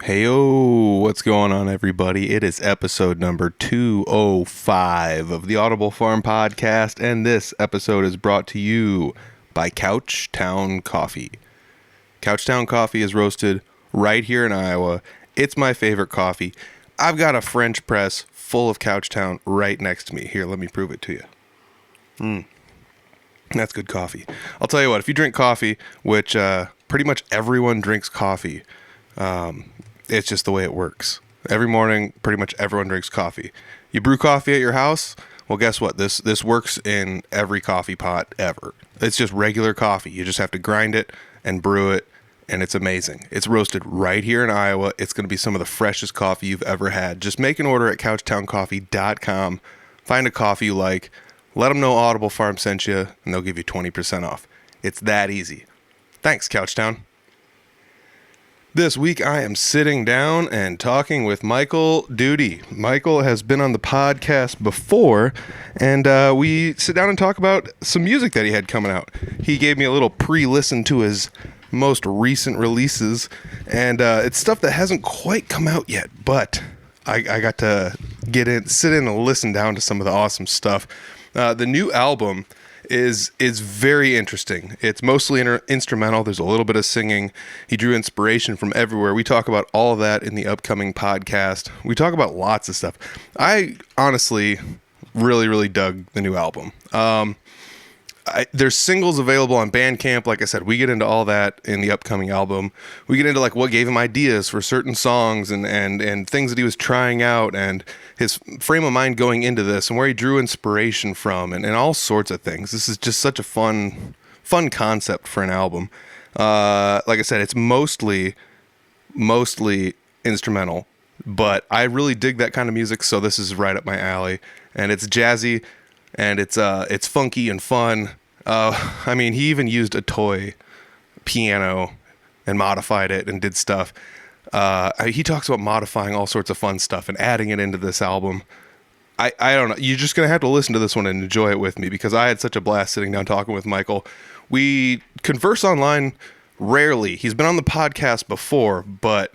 Heyo, what's going on, everybody? It is episode number 205 of the Audible Farm Podcast, and this episode is brought to you by Couchtown Coffee. Couchtown Coffee is roasted right here in Iowa. It's my favorite coffee. I've got a French press full of Couchtown right next to me. Here, let me prove it to you. That's good coffee. I'll tell you what, if you drink coffee, which pretty much everyone drinks coffee, it's just the way it works. Every morning, pretty much everyone drinks coffee. You brew coffee at your house? Well, guess what? This works in every coffee pot ever. It's just regular coffee. You just have to grind it and brew it, and it's amazing. It's roasted right here in Iowa. It's going to be some of the freshest coffee you've ever had. Just make an order at couchtowncoffee.com. Find a coffee you like. Let them know Audible Farm sent you, and they'll give you 20% off. It's that easy. Thanks, Couchtown. This week, I am sitting down and talking with Michael Duede. Michael has been on the podcast before, and we sit down and talk about some music that he had coming out. He gave me a little pre-listen to his most recent releases, and it's stuff that hasn't quite come out yet, but I got to sit in and listen down to some of the awesome stuff. The new album is very interesting. It's mostly instrumental. There's a little bit of singing. He drew inspiration from everywhere. We talk about all of that in the upcoming podcast. We talk about lots of stuff. I honestly really, really dug the new album. There's singles available on Bandcamp. Like I said, we get into all that in the upcoming album. We get into like what gave him ideas for certain songs and things that he was trying out and his frame of mind going into this and where he drew inspiration from and all sorts of things. This is just such a fun concept for an album. Like I said, it's mostly instrumental, but I really dig that kind of music. So this is right up my alley, and it's jazzy. And it's funky and fun. I mean, he even used a toy piano and modified it and did stuff. He talks about modifying all sorts of fun stuff and adding it into this album. I don't know. You're just going to have to listen to this one and enjoy it with me because I had such a blast sitting down talking with Michael. We converse online rarely. He's been on the podcast before, but,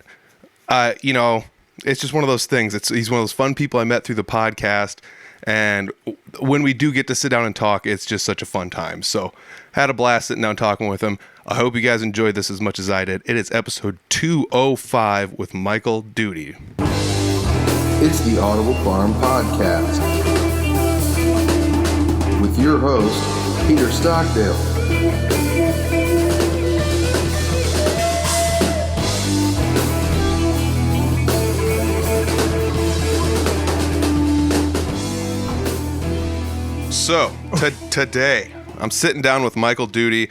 it's just one of those things. He's one of those fun people I met through the podcast. And when we do get to sit down and talk, it's just such a fun time. So had a blast sitting down talking with him. I hope you guys enjoyed this as much as I did. It is episode 205 with Michael Duede. It's the Audible Farm Podcast with your host, Peter Stockdale. So, today, I'm sitting down with Michael Duede.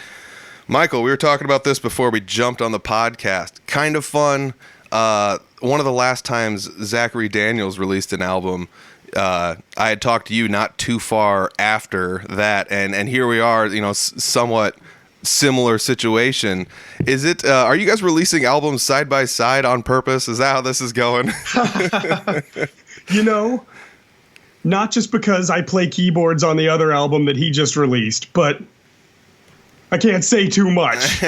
Michael, we were talking about this before we jumped on the podcast. Kind of fun. One of the last times Zachary Daniels released an album, I had talked to you not too far after that, and here we are, somewhat similar situation. Is it, are you guys releasing albums side by side on purpose? Is that how this is going? Not just because I play keyboards on the other album that he just released, but I can't say too much.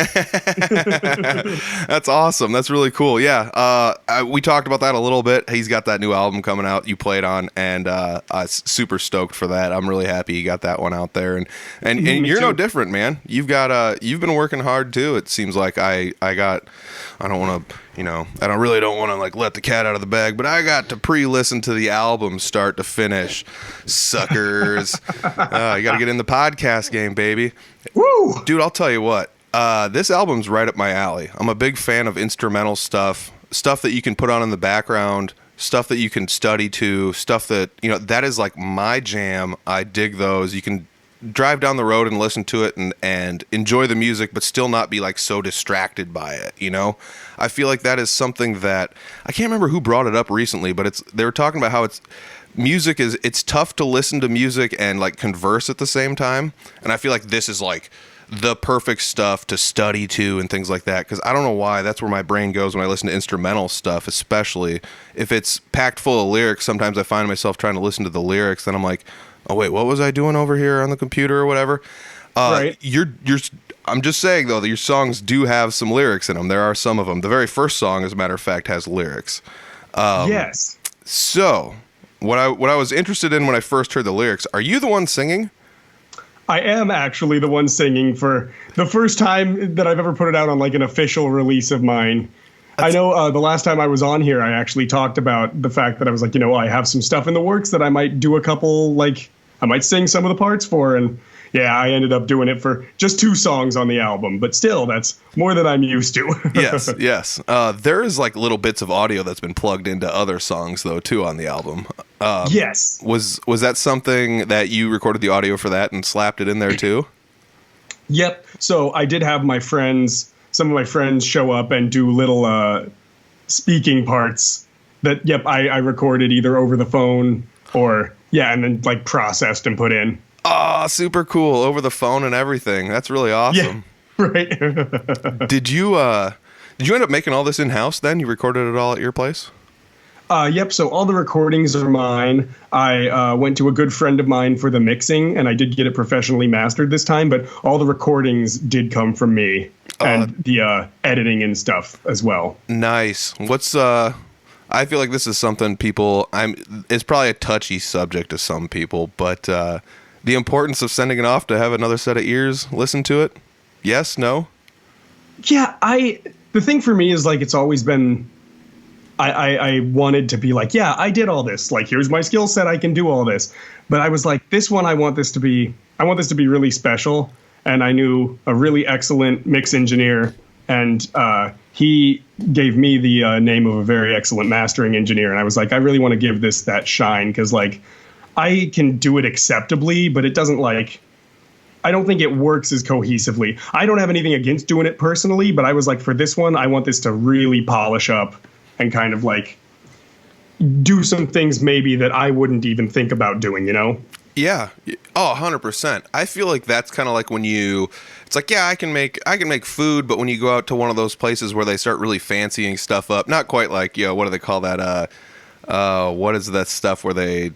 That's awesome. That's really cool. Yeah. We talked about that a little bit. He's got that new album coming out you played on, and I'm super stoked for that. I'm really happy you got that one out there. And you're no different, man. You've been working hard too. It seems like I don't want to, I don't want to like let the cat out of the bag, but I got to pre-listen to the album start to finish. Suckers. You got to get in the podcast game, baby. Woo! Dude, I'll tell you what. This album's right up my alley. I'm a big fan of instrumental stuff that you can put on in the background, stuff that you can study to, stuff that, that is like my jam. I dig those. You can drive down the road and listen to it and enjoy the music, but still not be like so distracted by it. I feel like that is something that I can't remember who brought it up recently, but they were talking about how it's tough to listen to music and like converse at the same time. And I feel like this is like the perfect stuff to study to and things like that. Cause I don't know why that's where my brain goes when I listen to instrumental stuff, especially if it's packed full of lyrics. Sometimes I find myself trying to listen to the lyrics. Then I'm like, oh wait, what was I doing over here on the computer or whatever? Right. I'm just saying, though, that your songs do have some lyrics in them. There are some of them. The very first song, as a matter of fact, has lyrics. Yes. So, what I was interested in when I first heard the lyrics, are you the one singing? I am actually the one singing for the first time that I've ever put it out on like an official release of mine. I know the last time I was on here, I actually talked about the fact that I was like, I have some stuff in the works that I might do a couple, like, I might sing some of the parts for. And yeah, I ended up doing it for just 2 songs on the album. But still, that's more than I'm used to. Yes. There is like little bits of audio that's been plugged into other songs, though, too, on the album. Yes. Was that something that you recorded the audio for that and slapped it in there, too? Yep. So I did have some of my friends show up and do little speaking parts that, I recorded either over the phone or, and then like processed and put in. Oh, super cool. Over the phone and everything. That's really awesome. Yeah, right. Did you end up making all this in-house then? You recorded it all at your place? Yep. So all the recordings are mine. I went to a good friend of mine for the mixing, and I did get it professionally mastered this time. But all the recordings did come from me, and the editing and stuff as well. Nice. I feel like this is something it's probably a touchy subject to some people, but the importance of sending it off to have another set of ears listen to it. Yes? No? Yeah. The thing for me is like it's always been. I wanted to be like, I did all this. Like, here's my skill set. I can do all this. But I was like, this one, I want this to be really special. And I knew a really excellent mix engineer, and he gave me the name of a very excellent mastering engineer. And I was like, I really want to give this that shine because, like, I can do it acceptably, but it doesn't like. I don't think it works as cohesively. I don't have anything against doing it personally, but I was like, for this one, I want this to really polish up and kind of like do some things maybe that I wouldn't even think about doing, Yeah. Oh, 100%. I feel like that's kind of like when it's like, I can make food, but when you go out to one of those places where they start really fancying stuff up, not quite like, what do they call that? What is that stuff where they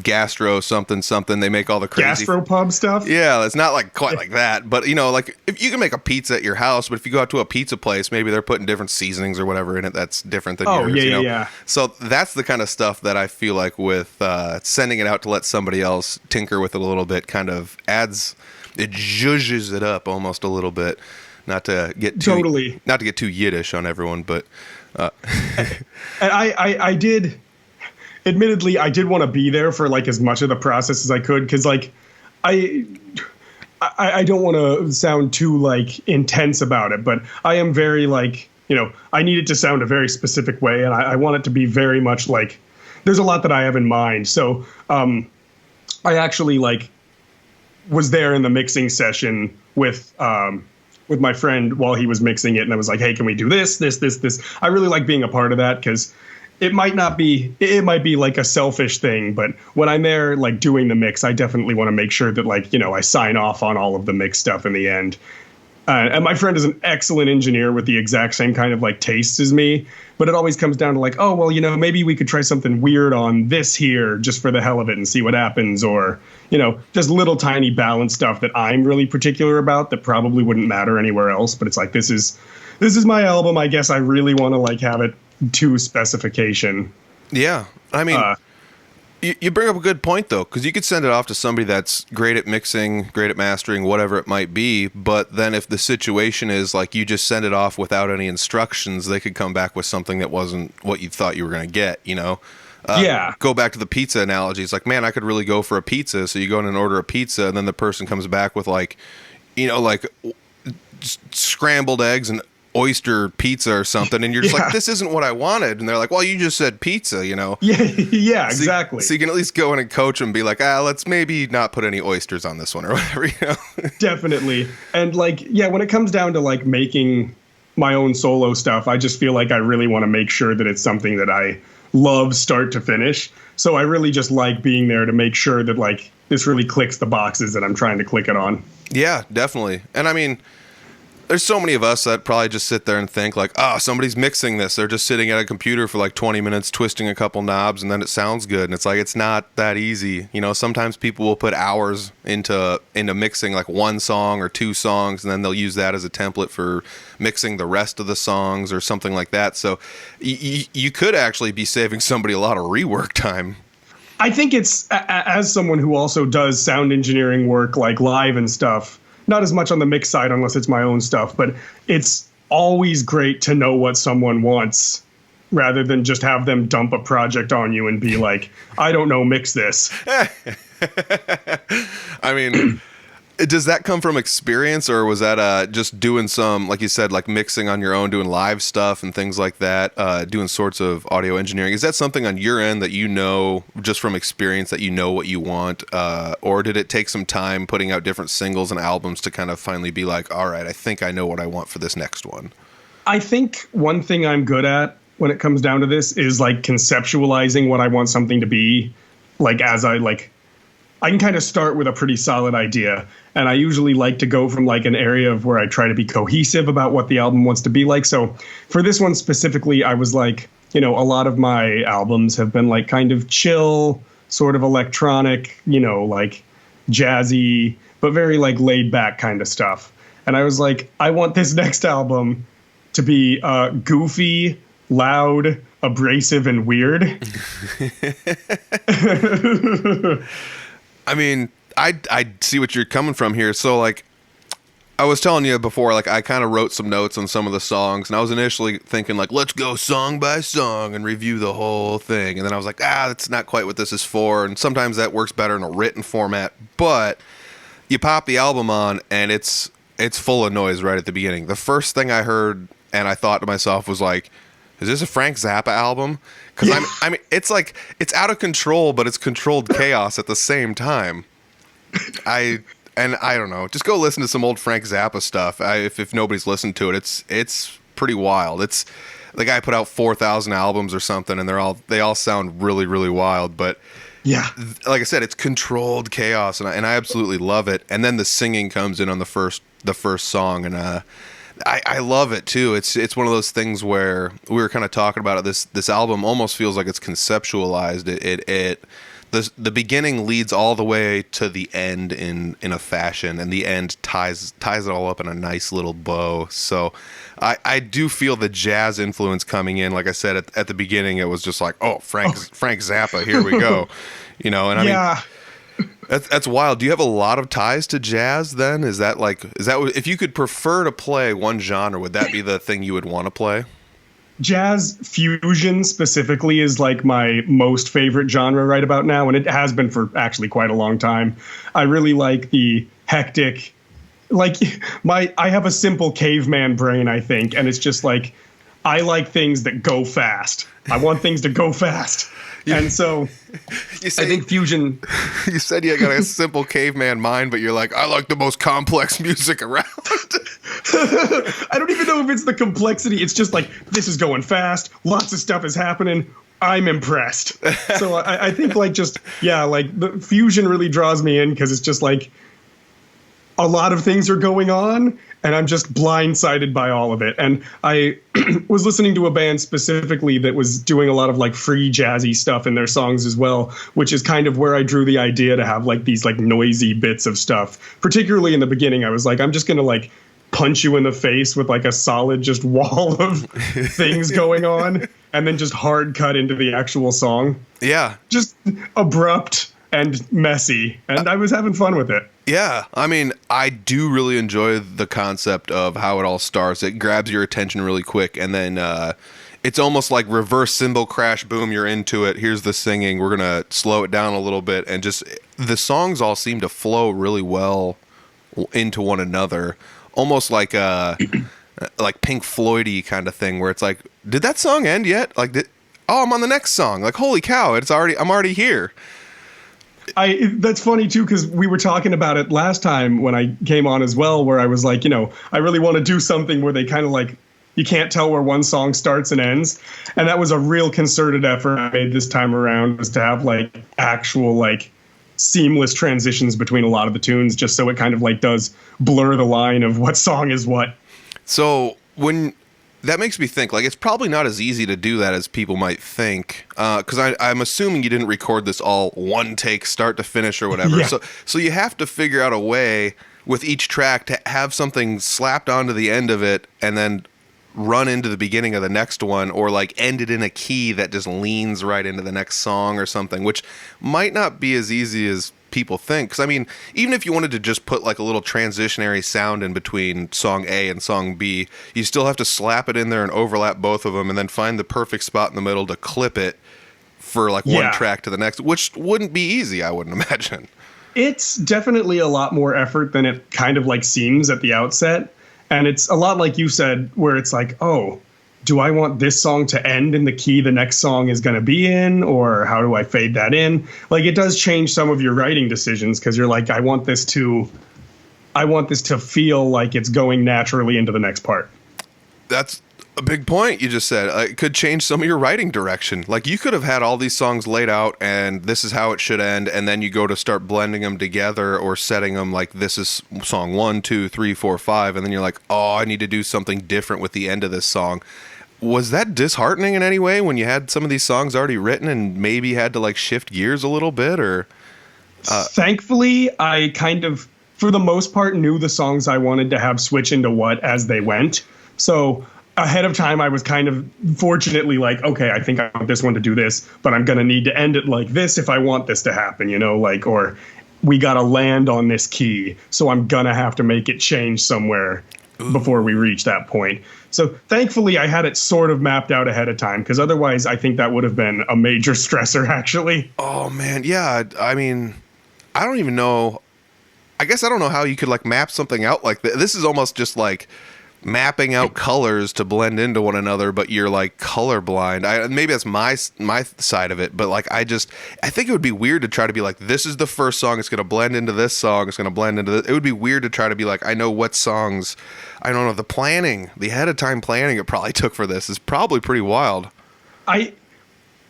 gastro something, they make all the crazy gastropub stuff. Yeah, it's not like quite like that, but like if you can make a pizza at your house, but if you go out to a pizza place, maybe they're putting different seasonings or whatever in it that's different than yours. Yeah. So that's the kind of stuff that I feel like with sending it out to let somebody else tinker with it a little bit kind of it zhuzhes it up almost a little bit. Not to get too Yiddish on everyone, but and I did. Admittedly, I did want to be there for like as much of the process as I could because like I don't want to sound too like intense about it, but I am very like I need it to sound a very specific way, and I want it to be very much like there's a lot that I have in mind. So I actually like was there in the mixing session with my friend while he was mixing it, and I was like, hey, can we do this? I really like being a part of that because. It might be like a selfish thing, but when I'm there, like doing the mix, I definitely want to make sure that like, I sign off on all of the mix stuff in the end. And my friend is an excellent engineer with the exact same kind of like tastes as me, but it always comes down to like, oh, well, maybe we could try something weird on this here just for the hell of it and see what happens. Or, just little tiny balance stuff that I'm really particular about that probably wouldn't matter anywhere else. But it's like, this is my album. I guess I really want to like have it to specification. Yeah. I mean, you bring up a good point, though, because you could send it off to somebody that's great at mixing, great at mastering, whatever it might be. But then if the situation is like you just send it off without any instructions, they could come back with something that wasn't what you thought you were going to get, Go back to the pizza analogy. It's like, man, I could really go for a pizza. So you go in and order a pizza, and then the person comes back with like, like scrambled eggs and oyster pizza or something, and you're just like, this isn't what I wanted. And they're like, well, you just said pizza, Yeah, exactly. So you can at least go in and coach them and be like, let's maybe not put any oysters on this one or whatever, Definitely. And like, when it comes down to like making my own solo stuff, I just feel like I really want to make sure that it's something that I love start to finish. So I really just like being there to make sure that like this really clicks the boxes that I'm trying to click it on. Yeah, definitely. And I mean, there's so many of us that probably just sit there and think like, oh, somebody's mixing this. They're just sitting at a computer for like 20 minutes, twisting a couple knobs, and then it sounds good. And it's like, it's not that easy. You know, sometimes people will put hours into mixing like one song or two songs, and then they'll use that as a template for mixing the rest of the songs or something like that. So you could actually be saving somebody a lot of rework time. I think it's, as someone who also does sound engineering work like live and stuff, not as much on the mix side unless it's my own stuff, but it's always great to know what someone wants rather than just have them dump a project on you and be like, I don't know, mix this. I mean, does that come from experience, or was that just doing some, like you said, like mixing on your own, doing live stuff and things like that, doing sorts of audio engineering? Is that something on your end that you know just from experience that you know what you want, or did it take some time putting out different singles and albums to kind of finally be like, all right, I think I know what I want for this next one? I think one thing I'm good at when it comes down to this is like conceptualizing what I want something to be. Like I can kind of start with a pretty solid idea, and I usually like to go from like an area of where I try to be cohesive about what the album wants to be like. So for this one specifically, I was like, you know, a lot of my albums have been like kind of chill, sort of electronic, you know, like jazzy, but very like laid back kind of stuff. And I was like, I want this next album to be goofy, loud, abrasive, and weird. I mean, I see what you're coming from here. So, like, I was telling you before, like, I kind of wrote some notes on some of the songs, and I was initially thinking, like, let's go song by song and review the whole thing. And then I was like, that's not quite what this is for. And sometimes that works better in a written format. But you pop the album on, and it's full of noise right at the beginning. The first thing I heard, and I thought to myself, was like, is this a Frank Zappa album? Because I mean, it's like, it's out of control, but it's controlled chaos at the same time. I don't know. Just go listen to some old Frank Zappa stuff. If nobody's listened to it, it's pretty wild. It's the guy put out 4,000 albums or something, and they all sound really, really wild. But yeah, like I said, it's controlled chaos, and I absolutely love it. And then the singing comes in on the first song, and I love it too. It's one of those things where we were kind of talking about it. This album almost feels like it's conceptualized. The beginning leads all the way to the end in a fashion, and the end ties it all up in a nice little bow. So I do feel the jazz influence coming in. Like I said at the beginning, it was just like, Frank Zappa, here we go, you know. And I mean, that's wild. Do you have a lot of ties to jazz then? Is that if you could prefer to play one genre, would that be the thing you would want to play? Jazz fusion specifically is like my most favorite genre right about now, and it has been for actually quite a long time. I really like the hectic, like I have a simple caveman brain, I think, and it's just like I like things that go fast. I want things to go fast. And so I think fusion... You said you got a simple caveman mind, but you're like, I like the most complex music around. I don't even know if it's the complexity. It's just like, this is going fast. Lots of stuff is happening. I'm impressed. So I think like the fusion really draws me in because it's just like a lot of things are going on, and I'm just blindsided by all of it. And I was listening to a band specifically that was doing a lot of like free jazzy stuff in their songs as well, which is kind of where I drew the idea to have like these like noisy bits of stuff. Particularly in the beginning, I was like, I'm just going to like punch you in the face with like a solid just wall of things going on, and then just hard cut into the actual song. Yeah. Just abrupt and messy. And I was having fun with it. Yeah, I mean, I do really enjoy the concept of how it all starts. It grabs your attention really quick, and then it's almost like reverse cymbal crash, boom, you're into it. Here's the singing. We're going to slow it down a little bit, and just the songs all seem to flow really well into one another, almost like like Pink Floyd-y kind of thing, where it's like, did that song end yet? Like, I'm on the next song. Like, holy cow, I'm already here. That's funny too, because we were talking about it last time when I came on as well, where I was like, you know, I really want to do something where they kind of like, you can't tell where one song starts and ends. And that was a real concerted effort I made this time around, was to have like actual like seamless transitions between a lot of the tunes, just so it kind of like does blur the line of what song is what. So when that makes me think, like, it's probably not as easy to do that as people might think, because I'm assuming you didn't record this all one take, start to finish or whatever. Yeah. So you have to figure out a way with each track to have something slapped onto the end of it and then run into the beginning of the next one, or like end it in a key that just leans right into the next song or something, which might not be as easy as people think. Because I mean, even if you wanted to just put like a little transitionary sound in between song A and song B, you still have to slap it in there and overlap both of them and then find the perfect spot in the middle to clip it for like one track to the next, which wouldn't be easy, I wouldn't imagine. It's definitely a lot more effort than it kind of like seems at the outset. And it's a lot like you said, where it's like, oh, do I want this song to end in the key the next song is going to be in? Or how do I fade that in? Like, it does change some of your writing decisions, because you're like, I want this to feel like it's going naturally into the next part. That's a big point you just said. It could change some of your writing direction. Like, you could have had all these songs laid out and this is how it should end, and then you go to start blending them together or setting them like, this is song 1, 2, 3, 4, 5, and then you're like, oh, I need to do something different with the end of this song. Was that disheartening in any way when you had some of these songs already written and maybe had to like shift gears a little bit? Or Thankfully, I kind of, for the most part, knew the songs I wanted to have switch into what as they went. So ahead of time, I was kind of fortunately like, okay, I think I want this one to do this, but I'm going to need to end it like this if I want this to happen, you know, like, or we got to land on this key, so I'm going to have to make it change somewhere before we reach that point. So thankfully, I had it sort of mapped out ahead of time, because otherwise I think that would have been a major stressor, actually. Oh, man. Yeah. I mean, I don't even know. I guess I don't know how you could like map something out like this. This is almost just like mapping out colors to blend into one another, but you're like colorblind. Maybe that's my side of it, but like I think it would be weird to try to be like, this is the first song, it's going to blend into this song, it's going to blend into this. It would be weird to try to be like, I know what songs. I don't know, the ahead of time planning it probably took for this is probably pretty wild.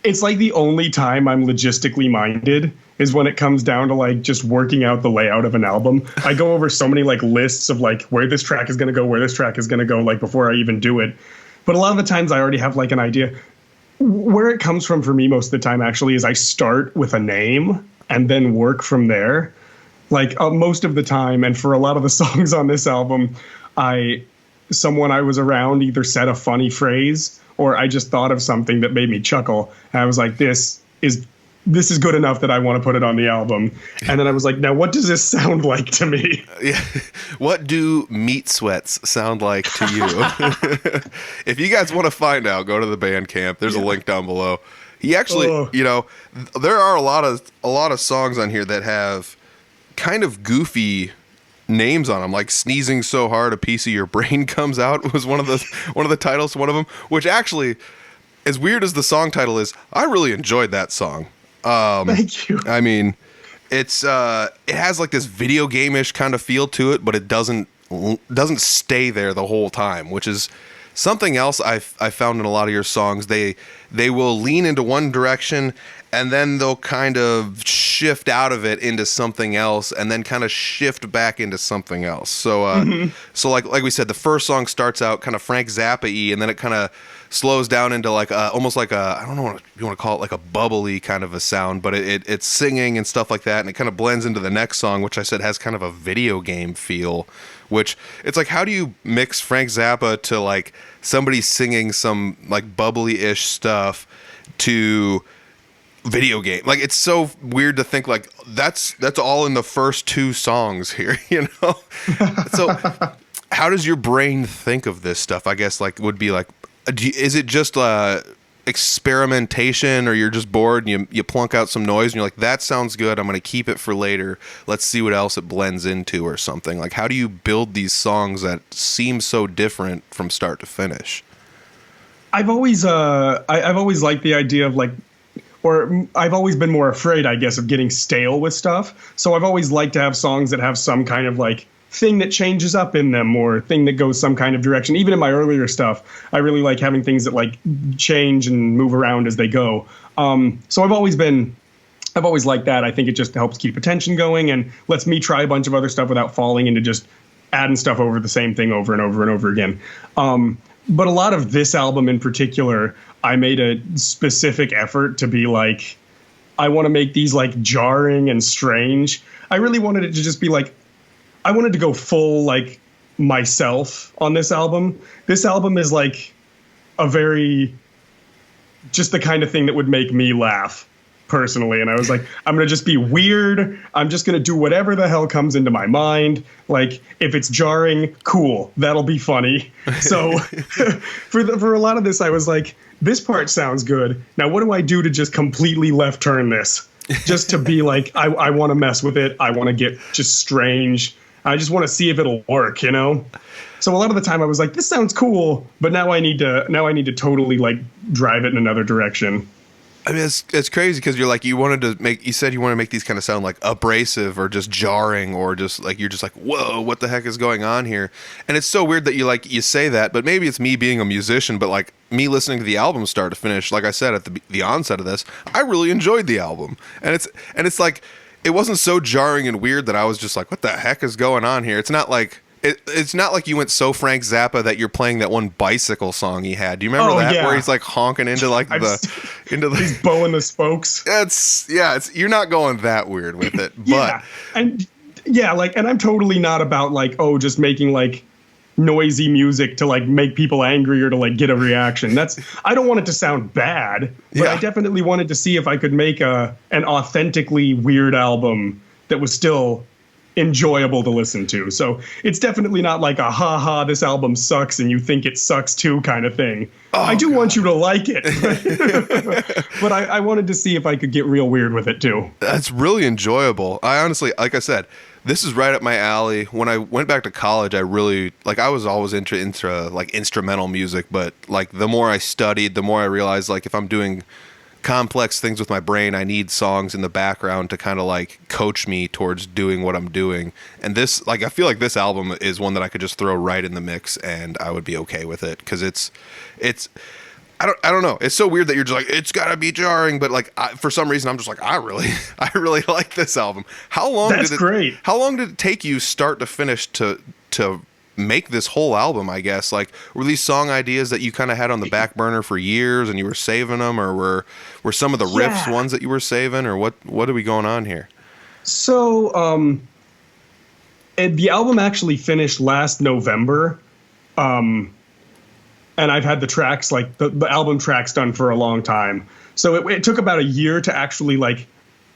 It's like the only time I'm logistically minded is when it comes down to like just working out the layout of an album. I go over so many like lists of like where this track is going to go, where this track is going to go, like before I even do it. But a lot of the times I already have like an idea. Where it comes from for me most of the time actually is I start with a name and then work from there. Like most of the time, and for a lot of the songs on this album, someone I was around either said a funny phrase or I just thought of something that made me chuckle. And I was like, this is good enough that I want to put it on the album. And then I was like, now what does this sound like to me? Yeah. What do meat sweats sound like to you? If you guys want to find out, go to the Bandcamp. There's a link down below. He actually, you know, there are a lot of songs on here that have kind of goofy names on them, like Sneezing So Hard a Piece of Your Brain Comes Out was one of the titles to one of them, which actually, as weird as the song title is, I really enjoyed that song. Thank you. I mean, it has like this video game-ish kind of feel to it, but it doesn't stay there the whole time, which is something else I found in a lot of your songs. They will lean into one direction and then they'll kind of shift out of it into something else and then kind of shift back into something else. So so like we said, the first song starts out kind of Frank Zappa-y, and then it kind of slows down into like almost like I don't know what you want to call it, like a bubbly kind of a sound, but it's singing and stuff like that, and it kind of blends into the next song, which I said has kind of a video game feel, which it's like, how do you mix Frank Zappa to like somebody singing some like bubbly-ish stuff to video game? Like, it's so weird to think like that's all in the first two songs here, you know? So how does your brain think of this stuff? I guess like would be like, is it just experimentation, or you're just bored and you plunk out some noise and you're like, that sounds good, I'm going to keep it for later, let's see what else it blends into or something? Like, how do you build these songs that seem so different from start to finish? I've always liked the idea of like, or I've always been more afraid, I guess, of getting stale with stuff. So I've always liked to have songs that have some kind of like thing that changes up in them, or thing that goes some kind of direction. Even in my earlier stuff, I really like having things that like change and move around as they go. So I've always liked that. I think it just helps keep attention going and lets me try a bunch of other stuff without falling into just adding stuff over the same thing over and over and over again. But a lot of this album in particular, I made a specific effort to be like, I want to make these like jarring and strange. I really wanted it to just be like, I wanted to go full like myself on this album. This album is like a very, just the kind of thing that would make me laugh personally. And I was like, I'm going to just be weird. I'm just going to do whatever the hell comes into my mind. Like, if it's jarring, cool, that'll be funny. So for a lot of this, I was like, this part sounds good. Now, what do I do to just completely left turn this? Just to be like, I want to mess with it. I want to get just strange. I just want to see if it'll work, you know? So a lot of the time I was like, this sounds cool, but now I need to totally like drive it in another direction. I mean, it's crazy because you said you want to make these kind of sound like abrasive or just jarring or just like, you're just like, whoa, what the heck is going on here? And it's so weird that you say that, but maybe it's me being a musician, but like me listening to the album start to finish, like I said at the onset of this, I really enjoyed the album. And it's like, it wasn't so jarring and weird that I was just like, what the heck is going on here? It's not like it's not like you went so Frank Zappa that you're playing that one bicycle song he had. Do you remember that? Yeah. Where he's like honking into like he's bowing the spokes. You're not going that weird with it. Yeah. But and I'm totally not about like, just making like noisy music to like make people angry or to like get a reaction. I don't want it to sound bad, but I definitely wanted to see if I could make an authentically weird album that was still enjoyable to listen to. So it's definitely not like a this album sucks and you think it sucks too kind of thing. I do want you to like it, but I wanted to see if I could get real weird with it too. That's really enjoyable. I honestly, like I said, this is right up my alley. When I went back to college, I really I was always into like instrumental music, but like the more I studied, the more I realized like if I'm doing complex things with my brain, I need songs in the background to kind of like coach me towards doing what I'm doing. And this, like, I feel like this album is one that I could just throw right in the mix and I would be okay with it. Cause it's, I don't know. It's so weird that you're just like, it's gotta be jarring, but like, for some reason I'm just like, I really like this album. How long did it take you start to finish to make this whole album, I guess? Like, were these song ideas that you kind of had on the back burner for years and you were saving them, or were some of the riffs ones that you were saving, or what are we going on here? So the album actually finished last November, and I've had the tracks, like the album tracks, done for a long time. So it took about a year to actually, like,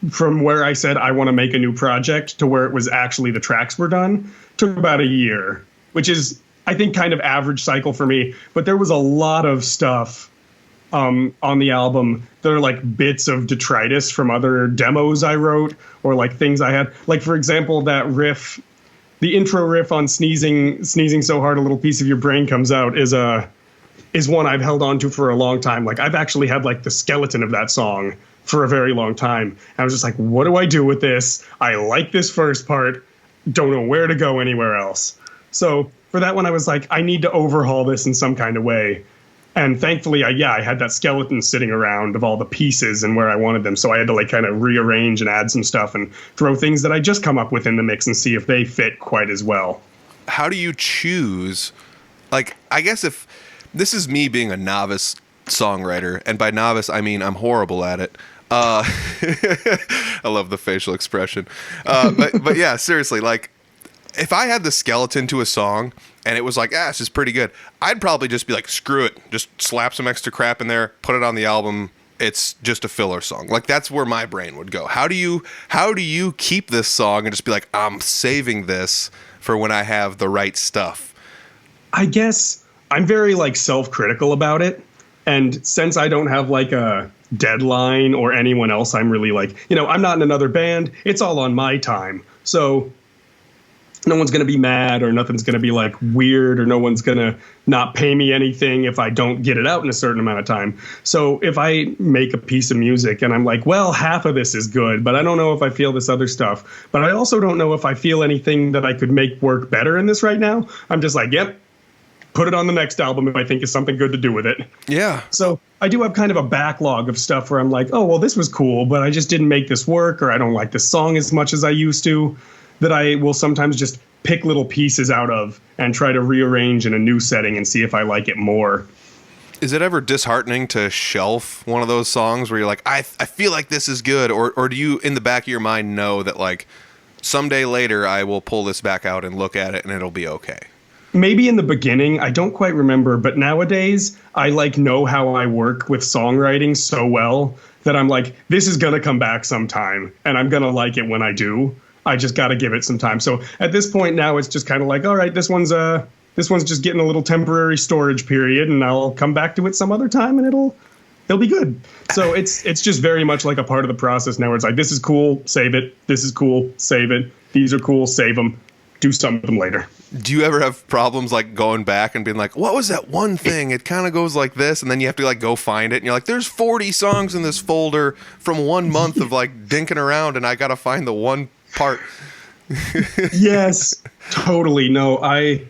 from where I said I want to make a new project to where it was actually the tracks were done, took about a year, which is, I think, kind of average cycle for me. But there was a lot of stuff on the album that are like bits of detritus from other demos I wrote, or like things I had. Like, for example, that riff, the intro riff on sneezing so hard a little piece of your brain comes out, is one I've held on to for a long time. Like, I've actually had like the skeleton of that song for a very long time. And I was just like, what do I do with this? I like this first part, don't know where to go anywhere else. So for that one, I was like, I need to overhaul this in some kind of way. And thankfully, I had that skeleton sitting around of all the pieces and where I wanted them. So I had to like kind of rearrange and add some stuff and throw things that I just come up with in the mix and see if they fit quite as well. How do you choose? Like, I guess if this is me being a novice songwriter, and by novice, I mean I'm horrible at it. I love the facial expression. But yeah, seriously, like, if I had the skeleton to a song and it was like, this is pretty good, I'd probably just be like, screw it. Just slap some extra crap in there, put it on the album. It's just a filler song. Like, that's where my brain would go. How do you keep this song and just be like, I'm saving this for when I have the right stuff? I guess I'm very like self-critical about it. And since I don't have like a deadline or anyone else, I'm really like, I'm not in another band. It's all on my time. So no one's going to be mad, or nothing's going to be like weird, or no one's going to not pay me anything if I don't get it out in a certain amount of time. So if I make a piece of music and I'm like, well, half of this is good, but I don't know if I feel this other stuff, but I also don't know if I feel anything that I could make work better in this right now, I'm just like, yep, put it on the next album if I think is something good to do with it. Yeah. So I do have kind of a backlog of stuff where I'm like, oh, well, this was cool, but I just didn't make this work, or I don't like this song as much as I used to, that I will sometimes just pick little pieces out of and try to rearrange in a new setting and see if I like it more. Is it ever disheartening to shelf one of those songs where you're like, I feel like this is good, or do you in the back of your mind know that like someday later I will pull this back out and look at it and it'll be okay? Maybe in the beginning, I don't quite remember, but nowadays I like know how I work with songwriting so well that I'm like, this is going to come back sometime and I'm going to like it when I do. I just got to give it some time. So at this point now it's just kind of like, all right, this one's just getting a little temporary storage period and I'll come back to it some other time and it'll be good. So it's just very much like a part of the process now where it's like, this is cool, save it. This is cool, save it. These are cool, save them. Do something with them later. Do you ever have problems like going back and being like, what was that one thing? It kind of goes like this. And then you have to like go find it. And you're like, there's 40 songs in this folder from 1 month of like dinking around and I got to find the one part. Yes, totally. No, I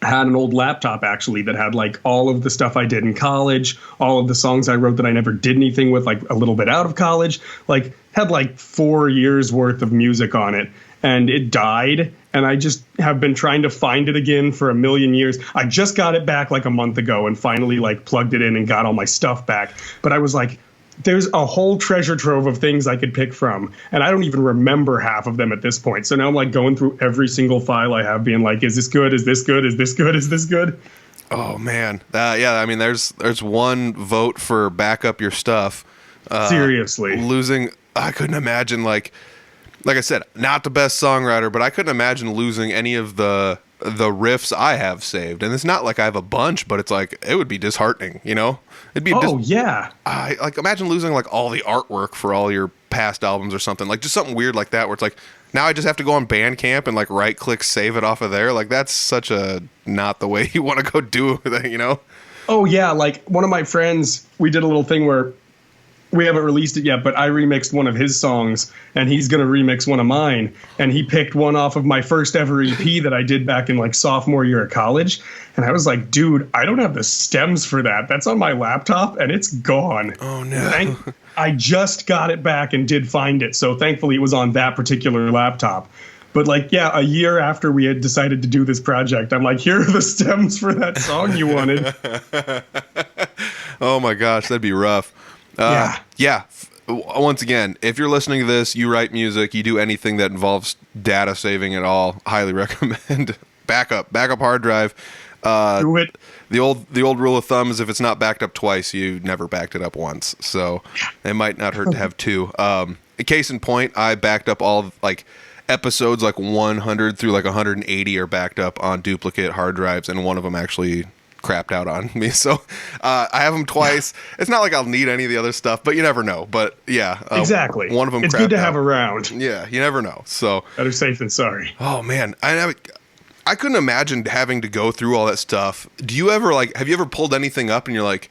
had an old laptop actually that had like all of the stuff I did in college, all of the songs I wrote that I never did anything with, like a little bit out of college, like had like 4 years worth of music on it, and it died. And I just have been trying to find it again for a million years. I just got it back like a month ago and finally like plugged it in and got all my stuff back. But I was like, there's a whole treasure trove of things I could pick from, and I don't even remember half of them at this point. So now I'm like going through every single file I have being like, is this good? Is this good? Is this good? Is this good? Oh man. Yeah. I mean, there's one vote for back up your stuff. Seriously. Losing. I couldn't imagine like I said, not the best songwriter, but I couldn't imagine losing any of the riffs I have saved. And it's not like I have a bunch, but it's like, it would be disheartening, you know? It'd be yeah. I like imagine losing like all the artwork for all your past albums or something, like just something weird like that where it's like now I just have to go on Bandcamp and like right click save it off of there. Like that's such a not the way you want to go do it, you know? Oh yeah, like one of my friends, we did a little thing where we haven't released it yet, but I remixed one of his songs and he's going to remix one of mine. And he picked one off of my first ever EP that I did back in like sophomore year of college. And I was like, dude, I don't have the stems for that. That's on my laptop and it's gone. Oh no. I just got it back and did find it. So thankfully it was on that particular laptop. But like, yeah, a year after we had decided to do this project, I'm like, here are the stems for that song you wanted. Oh my gosh, that'd be rough. Yeah. Once again, if you're listening to this, you write music, you do anything that involves data saving at all, highly recommend backup hard drive. Do it. The old rule of thumb is if it's not backed up twice, you never backed it up once. So it might not hurt to have two. Case in point, I backed up all like episodes like 100 through like 180 are backed up on duplicate hard drives, and one of them actually crapped out on me, so I have them twice. It's not like I'll need any of the other stuff, but you never know. But yeah, exactly. One of them. It's good to have around. Yeah, you never know. So better safe than sorry. Oh man, I couldn't imagine having to go through all that stuff. Do you ever have you ever pulled anything up and you're like,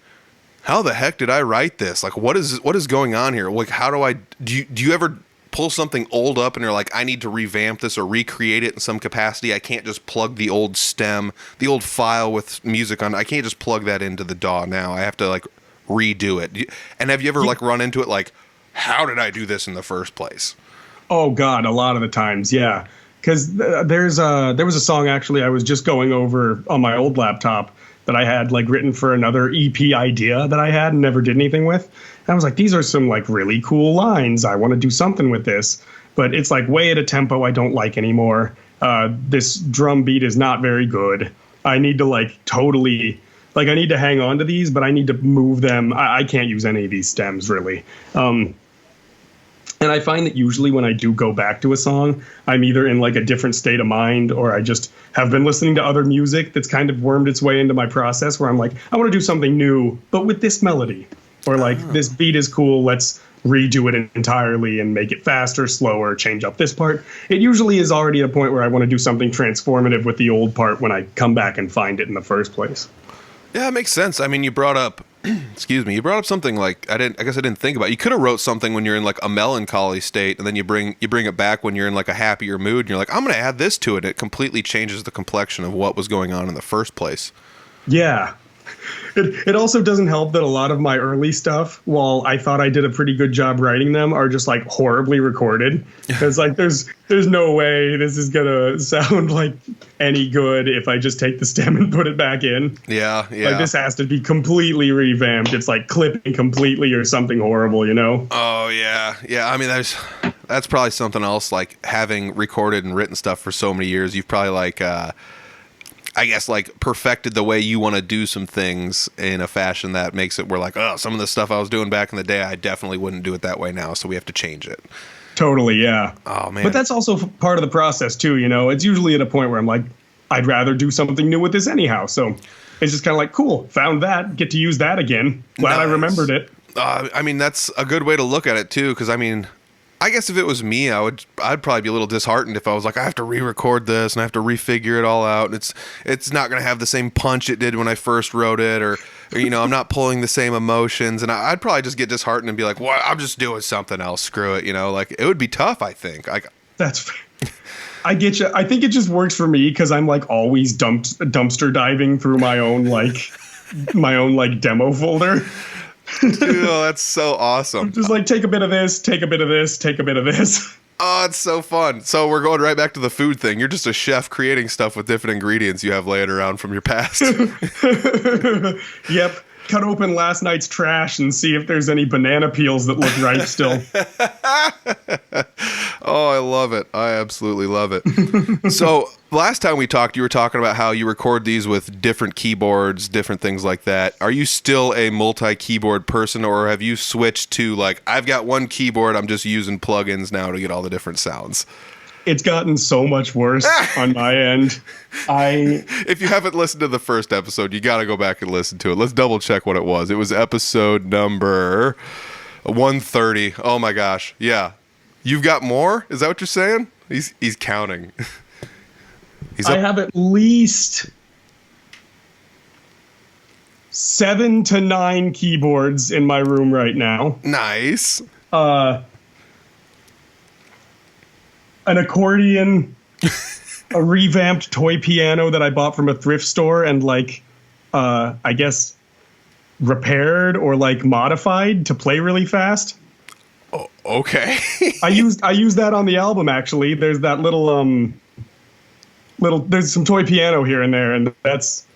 how the heck did I write this? Like, what is going on here? Like, how do you ever pull something old up and you're like, I need to revamp this or recreate it in some capacity? I can't just plug the old stem, the old file with music on. I can't just plug that into the DAW now. I have to like redo it. And have you ever like run into it like, how did I do this in the first place? Oh God, a lot of the times, yeah. Because there was a song actually I was just going over on my old laptop that I had like written for another EP idea that I had and never did anything with. And I was like, these are some like really cool lines. I want to do something with this, but it's like way at a tempo I don't like anymore. This drum beat is not very good. I need to like totally, like I need to hang on to these, but I need to move them. I can't use any of these stems really. And I find that usually when I do go back to a song, I'm either in like a different state of mind or I just have been listening to other music that's kind of wormed its way into my process where I'm like, I want to do something new, but with this melody. Or like, this beat is cool, let's redo it entirely and make it faster, slower, change up this part. It usually is already at a point where I want to do something transformative with the old part when I come back and find it in the first place. Yeah, it makes sense. I mean, you brought up you brought up something like I guess I didn't think about. You could have wrote something when you're in like a melancholy state, and then you bring it back when you're in like a happier mood, and you're like, I'm going to add this to it. It completely changes the complexion of what was going on in the first place. Yeah. It also doesn't help that a lot of my early stuff, while I thought I did a pretty good job writing them, are just like horribly recorded. It's like there's no way this is gonna sound like any good if I just take the stem and put it back in. Yeah. Like this has to be completely revamped. It's like clipping completely or something horrible, you know? Oh yeah. I mean, that's probably something else. Like having recorded and written stuff for so many years, you've probably like I guess like perfected the way you want to do some things in a fashion that makes it where like, oh, some of the stuff I was doing back in the day, I definitely wouldn't do it that way now. So we have to change it. Totally. Yeah. Oh man. But that's also part of the process too. You know, it's usually at a point where I'm like, I'd rather do something new with this anyhow. So it's just kind of like, cool, found that, get to use that again. Glad I remembered it. I mean, that's a good way to look at it too. Cause I mean, I guess if it was me, I'd probably be a little disheartened if I was like, I have to re-record this and I have to refigure it all out. And it's not going to have the same punch it did when I first wrote it, or you know, I'm not pulling the same emotions. And I'd probably just get disheartened and be like, well, I'm just doing something else. Screw it. You know, like it would be tough, I think. That's I get you. I think it just works for me because I'm like always dumpster diving through my own like demo folder. Dude, oh, that's so awesome. Just like take a bit of this, take a bit of this, take a bit of this. Oh, it's so fun. So we're going right back to the food thing. You're just a chef creating stuff with different ingredients you have laying around from your past. Yep. Cut open last night's trash and see if there's any banana peels that look ripe still. Oh, I love it. I absolutely love it. So last time we talked, you were talking about how you record these with different keyboards, different things like that. Are you still a multi-keyboard person, or have you switched to like, I've got one keyboard, I'm just using plugins now to get all the different sounds? It's gotten so much worse on my end. If you haven't listened to the first episode, you got to go back and listen to it. Let's double check what it was. It was episode number 130. Oh my gosh. Yeah. You've got more? Is that what you're saying? He's counting. I have at least 7 to 9 keyboards in my room right now. Nice. An accordion, a revamped toy piano that I bought from a thrift store and like, I guess repaired or like modified to play really fast. Oh, okay. I used that on the album actually. There's that there's some toy piano here and there, and that's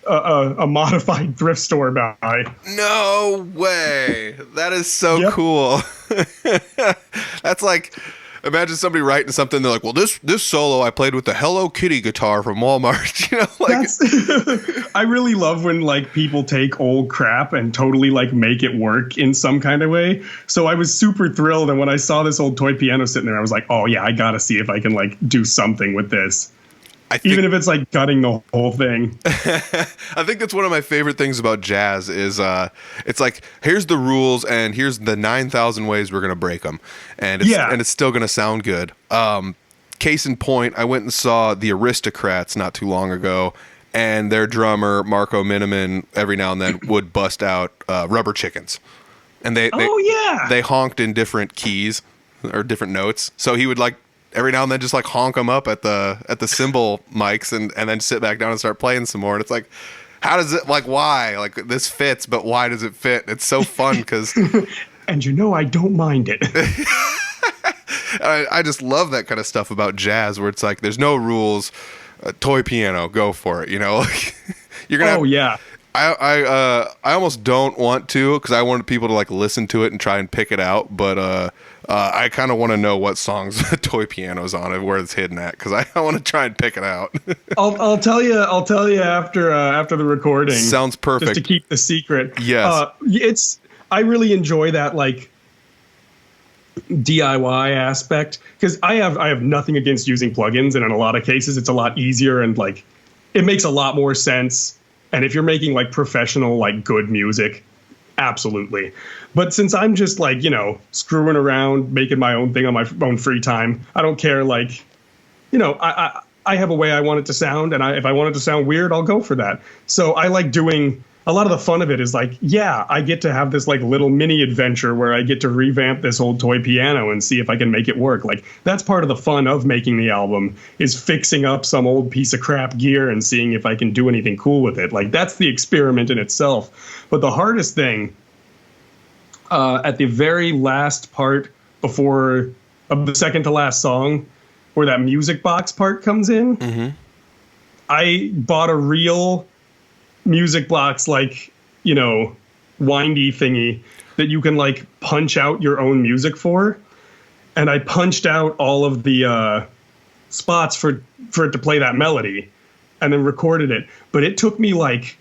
a modified thrift store buy. No way. That is so cool. That's like, imagine somebody writing something. They're like, "Well, this solo I played with the Hello Kitty guitar from Walmart." You know, like I really love when like people take old crap and totally like make it work in some kind of way. So I was super thrilled, and when I saw this old toy piano sitting there, I was like, "Oh yeah, I gotta see if I can like do something with this." Even if it's like gutting the whole thing. I think that's one of my favorite things about jazz is it's like, here's the rules and here's the 9,000 ways we're going to break them. And it's still going to sound good. Case in point, I went and saw the Aristocrats not too long ago, and their drummer, Marco Miniman, every now and then would bust out Rubber Chickens. And they honked in different keys or different notes. So he would like, every now and then just like honk them up at the cymbal mics and then sit back down and start playing some more. And it's like, how does it, like, why? Like, this fits, but why does it fit? It's so fun because... And you know I don't mind it. I just love that kind of stuff about jazz where it's like, there's no rules. Toy piano, go for it, you know? You're gonna I almost don't want to because I want people to like listen to it and try and pick it out, but I kind of want to know what songs the toy piano's on and where it's hidden at because I want to try and pick it out. I'll tell you after the recording. Sounds perfect. Just to keep the secret. Yes. I really enjoy that like DIY aspect because I have nothing against using plugins, and in a lot of cases it's a lot easier and like it makes a lot more sense. And if you're making like professional, like good music, absolutely. But since I'm just like, you know, screwing around, making my own thing on my own free time, I don't care. Like, you know, I have a way I want it to sound. And if I want it to sound weird, I'll go for that. So I like doing a lot of the fun of it is like, yeah, I get to have this like little mini adventure where I get to revamp this old toy piano and see if I can make it work. Like that's part of the fun of making the album, is fixing up some old piece of crap gear and seeing if I can do anything cool with it. Like that's the experiment in itself. But the hardest thing at the very last part of the second to last song, where that music box part comes in, I bought a real music box, like, you know, windy thingy that you can like punch out your own music for. And I punched out all of the spots for it to play that melody and then recorded it. But it took me like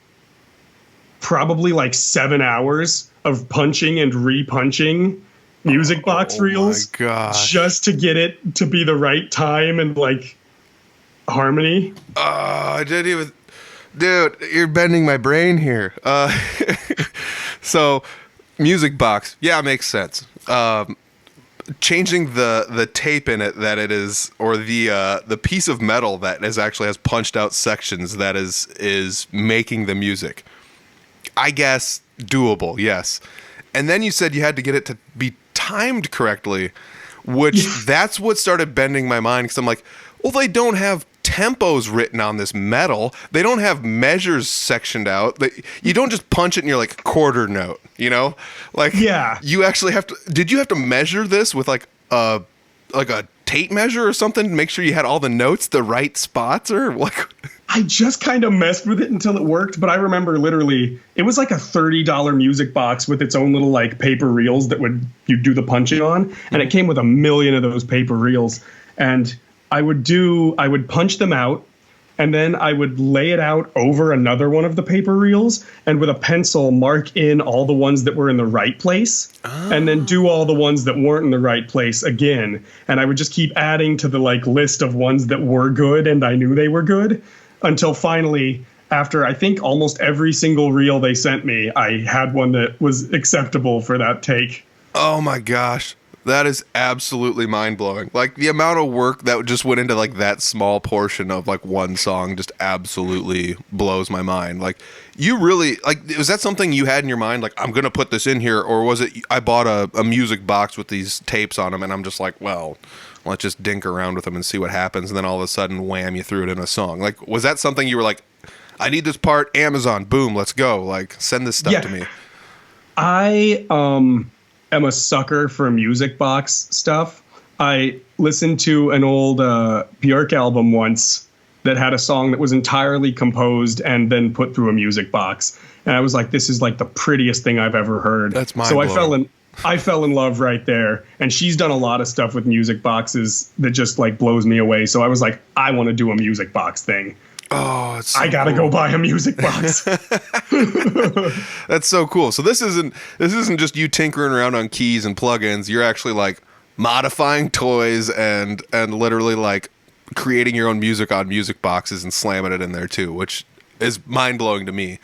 probably like 7 hours of punching and repunching music box reels just to get it to be the right time and like harmony. I didn't even, dude, you're bending my brain here. So music box, yeah, makes sense. Changing the tape in it that it is, or the piece of metal that actually has punched out sections that is making the music, I guess doable, yes. And then you said you had to get it to be timed correctly, which that's what started bending my mind, because I'm like, well, they don't have tempos written on this metal. They don't have measures sectioned out. You don't just punch it and you're like quarter note, you know? Like, yeah, you actually have to. Did you have to measure this with like a tape measure or something to make sure you had all the notes the right spots, or like? I just kind of messed with it until it worked, but I remember literally it was like a $30 music box with its own little like paper reels that you do the punching on, and it came with a million of those paper reels, and I would punch them out, and then I would lay it out over another one of the paper reels, and with a pencil mark in all the ones that were in the right place, and then do all the ones that weren't in the right place again. And I would just keep adding to the like list of ones that were good and I knew they were good, until finally, after I think almost every single reel they sent me, I had one that was acceptable for that take. Oh my gosh. That is absolutely mind-blowing. Like, the amount of work that just went into, like, that small portion of, like, one song just absolutely blows my mind. Like, you really, like, was that something you had in your mind? Like, I'm going to put this in here, or was it, I bought a music box with these tapes on them, and I'm just like, well, let's just dink around with them and see what happens, and then all of a sudden, wham, you threw it in a song. Like, was that something you were like, I need this part, Amazon, boom, let's go. Like, send this stuff to me. I am a sucker for music box stuff. I listened to an old Björk album once that had a song that was entirely composed and then put through a music box. And I was like, this is like the prettiest thing I've ever heard. That's mind-blowing. So I fell in love right there. And she's done a lot of stuff with music boxes that just like blows me away. So I was like, I want to do a music box thing. Oh, it's so I gotta go buy a music box. That's so cool. So this isn't just you tinkering around on keys and plugins. You're actually like modifying toys and literally like creating your own music on music boxes and slamming it in there too, which is mind blowing to me.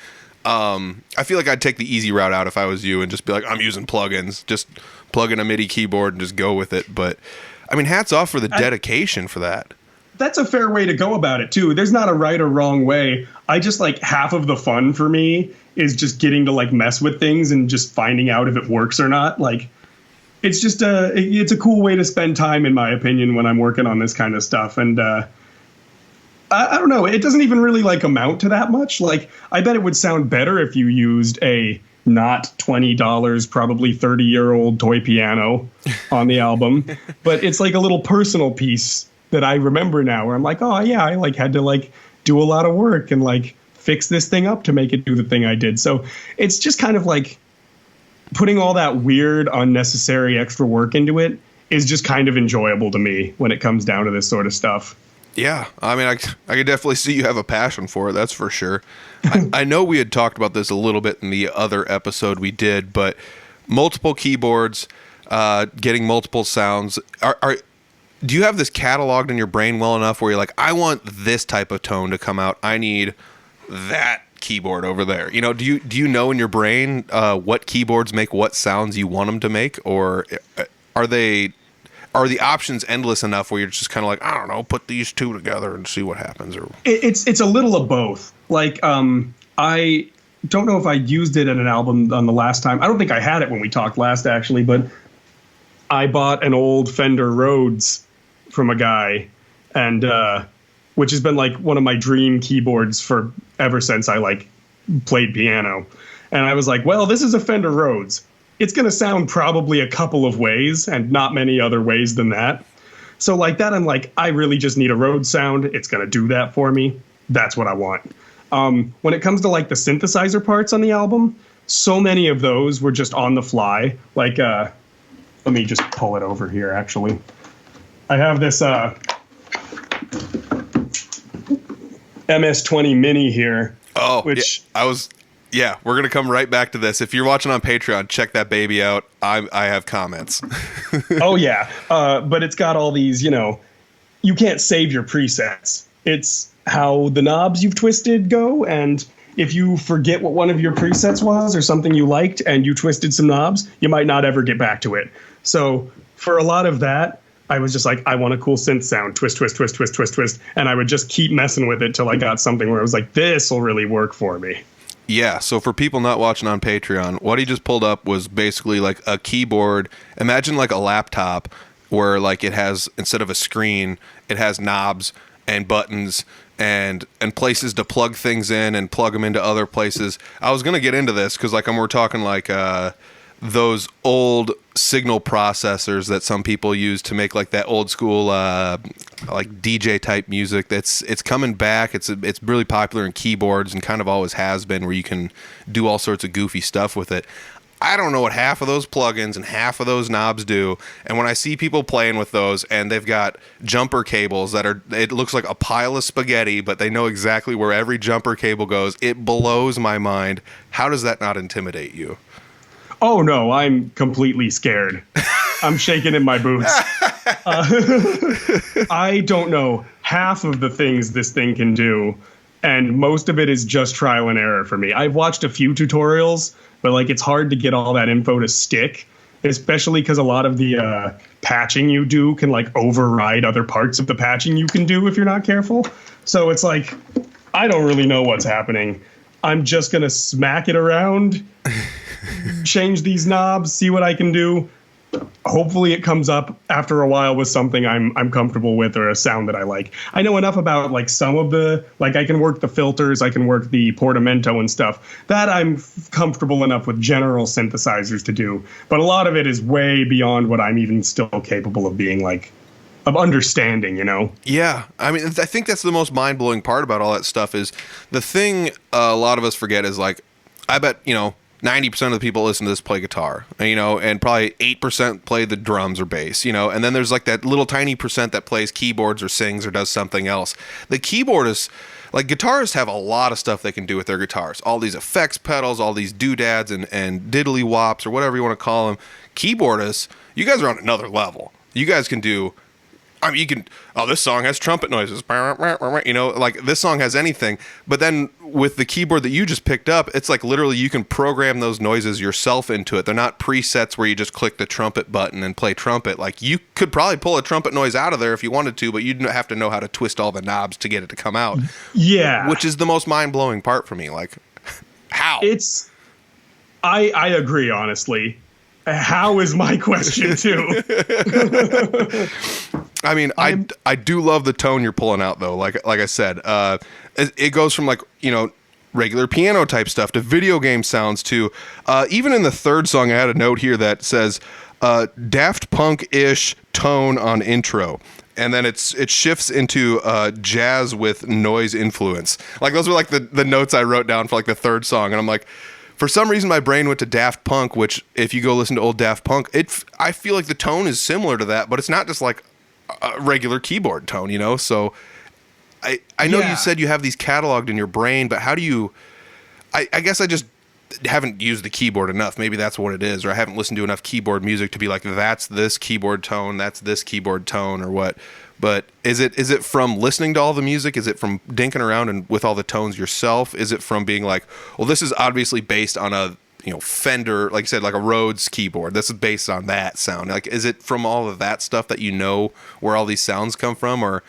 I feel like I'd take the easy route out if I was you and just be like, I'm using plugins, just plug in a MIDI keyboard and just go with it. But I mean, hats off for the dedication for that. That's a fair way to go about it, too. There's not a right or wrong way. I just like half of the fun for me is just getting to like mess with things and just finding out if it works or not. Like, it's just it's a cool way to spend time, in my opinion, when I'm working on this kind of stuff. And I don't know. It doesn't even really like amount to that much. Like, I bet it would sound better if you used a not $20, probably 30-year-old toy piano on the album. But it's like a little personal piece that I remember now, where I'm like, oh yeah, I like had to like do a lot of work and like fix this thing up to make it do the thing I did. So it's just kind of like putting all that weird, unnecessary extra work into it is just kind of enjoyable to me when it comes down to this sort of stuff. Yeah, I mean, I could definitely see you have a passion for it, that's for sure. I know we had talked about this a little bit in the other episode we did, but multiple keyboards, getting multiple sounds, do you have this cataloged in your brain well enough where you're like, I want this type of tone to come out, I need that keyboard over there? You know, do you know in your brain what keyboards make what sounds you want them to make, or are the options endless enough where you're just kind of like, I don't know, put these two together and see what happens? Or it's a little of both. Like I don't know if I used it in an album on the last time. I don't think I had it when we talked last, actually, but I bought an old Fender Rhodes from a guy, and which has been like one of my dream keyboards for ever since I like played piano. And I was like, well, this is a Fender Rhodes. It's going to sound probably a couple of ways and not many other ways than that. So like that, I'm like, I really just need a Rhodes sound. It's going to do that for me. That's what I want. When it comes to like the synthesizer parts on the album, so many of those were just on the fly. Like, let me just pull it over here, actually. I have this MS-20 Mini here. Oh, which yeah, we're going to come right back to this. If you're watching on Patreon, check that baby out. I have comments. Oh, yeah. But it's got all these, you can't save your presets. It's how the knobs you've twisted go. And if you forget what one of your presets was or something you liked and you twisted some knobs, you might not ever get back to it. So for a lot of that, I was just like, I want a cool synth sound. Twist, twist, twist, twist, twist, twist. And I would just keep messing with it till I got something where I was like, this will really work for me. Yeah, so for people not watching on Patreon, what he just pulled up was basically like a keyboard. Imagine like a laptop where like it has, instead of a screen, it has knobs and buttons and places to plug things in and plug them into other places. I was going to get into this because like we're talking like those old signal processors that some people use to make like that old school like DJ type music. It's coming back. It's really popular in keyboards and kind of always has been, where you can do all sorts of goofy stuff with it. I don't know what half of those plugins and half of those knobs do. And when I see people playing with those and they've got jumper cables that are, it looks like a pile of spaghetti, but they know exactly where every jumper cable goes, it blows my mind. How does that not intimidate you? Oh, no, I'm completely scared. I'm shaking in my boots. I don't know half of the things this thing can do, and most of it is just trial and error for me. I've watched a few tutorials, but like it's hard to get all that info to stick, especially because a lot of the patching you do can like override other parts of the patching you can do if you're not careful. So it's like, I don't really know what's happening. I'm just going to smack it around, change these knobs, see what I can do. Hopefully it comes up after a while with something I'm comfortable with or a sound that I like. I know enough about like some of the, like I can work the filters, I can work the portamento and stuff. That I'm comfortable enough with general synthesizers to do. But a lot of it is way beyond what I'm even still capable of being like, of understanding, Yeah. I mean, I think that's the most mind-blowing part about all that stuff is the thing a lot of us forget is like, I bet, 90% of the people listen to this play guitar, and probably 8% play the drums or bass, and then there's like that little tiny percent that plays keyboards or sings or does something else. The keyboardists, like guitarists, have a lot of stuff they can do with their guitars. All these effects pedals, all these doodads and diddly wops or whatever you want to call them. Keyboardists, you guys are on another level. You guys can do... you can, this song has trumpet noises, like this song has anything. But then with the keyboard that you just picked up, it's like literally you can program those noises yourself into it. They're not presets where you just click the trumpet button and play trumpet. Like you could probably pull a trumpet noise out of there if you wanted to, but you'd have to know how to twist all the knobs to get it to come out. Yeah. Which is the most mind-blowing part for me. Like, how? I agree, honestly. How is my question too? I mean, I do love the tone you're pulling out though. Like I said, it goes from like, regular piano type stuff to video game sounds to, even in the third song, I had a note here that says, Daft Punk-ish tone on intro. And then it shifts into jazz with noise influence. Like those were like the notes I wrote down for like the third song. And I'm like, for some reason, my brain went to Daft Punk, which if you go listen to old Daft Punk, I feel like the tone is similar to that, but it's not just like a regular keyboard tone, So I know you said you have these cataloged in your brain, but how do you? I guess I just haven't used the keyboard enough. Maybe that's what it is, or I haven't listened to enough keyboard music to be like, that's this keyboard tone, that's this keyboard tone, or what. But is it from listening to all the music? Is it from dinking around and with all the tones yourself? Is it from being like, well, this is obviously based on a Fender, like you said, like a Rhodes keyboard. This is based on that sound. Like, is it from all of that stuff that where all these sounds come from, or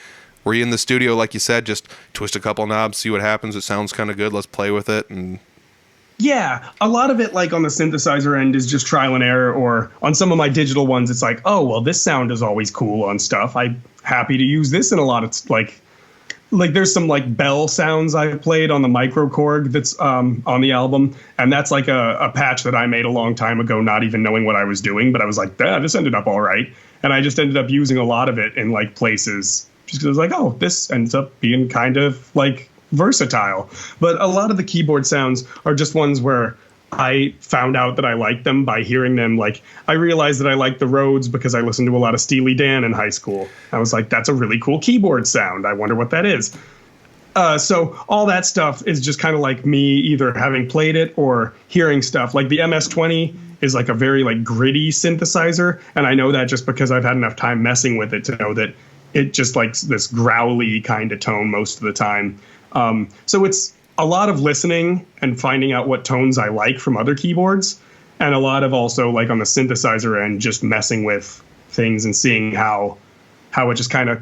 were you in the studio like you said, just twist a couple knobs, see what happens? It sounds kind of good. Let's play with it. And Yeah, a lot of it, like on the synthesizer end, is just trial and error, or on some of my digital ones, it's like, oh, well, this sound is always cool on stuff. I'm happy to use this in a lot of like there's some like bell sounds I played on the microKORG that's on the album, and that's like a patch that I made a long time ago, not even knowing what I was doing, but I was like, this ended up all right, and I just ended up using a lot of it in like places just because I was like, oh, this ends up being kind of like versatile. But a lot of the keyboard sounds are just ones where I found out that I liked them by hearing them. Like, I realized that I liked the Rhodes because I listened to a lot of Steely Dan in high school. I was like, that's a really cool keyboard sound. I wonder what that is. So all that stuff is just kind of like me either having played it or hearing stuff. Like the MS-20 is like a very like gritty synthesizer, and I know that just because I've had enough time messing with it to know that it just likes this growly kind of tone most of the time. So it's a lot of listening and finding out what tones I like from other keyboards, and a lot of also like on the synthesizer end, just messing with things and seeing how it just kind of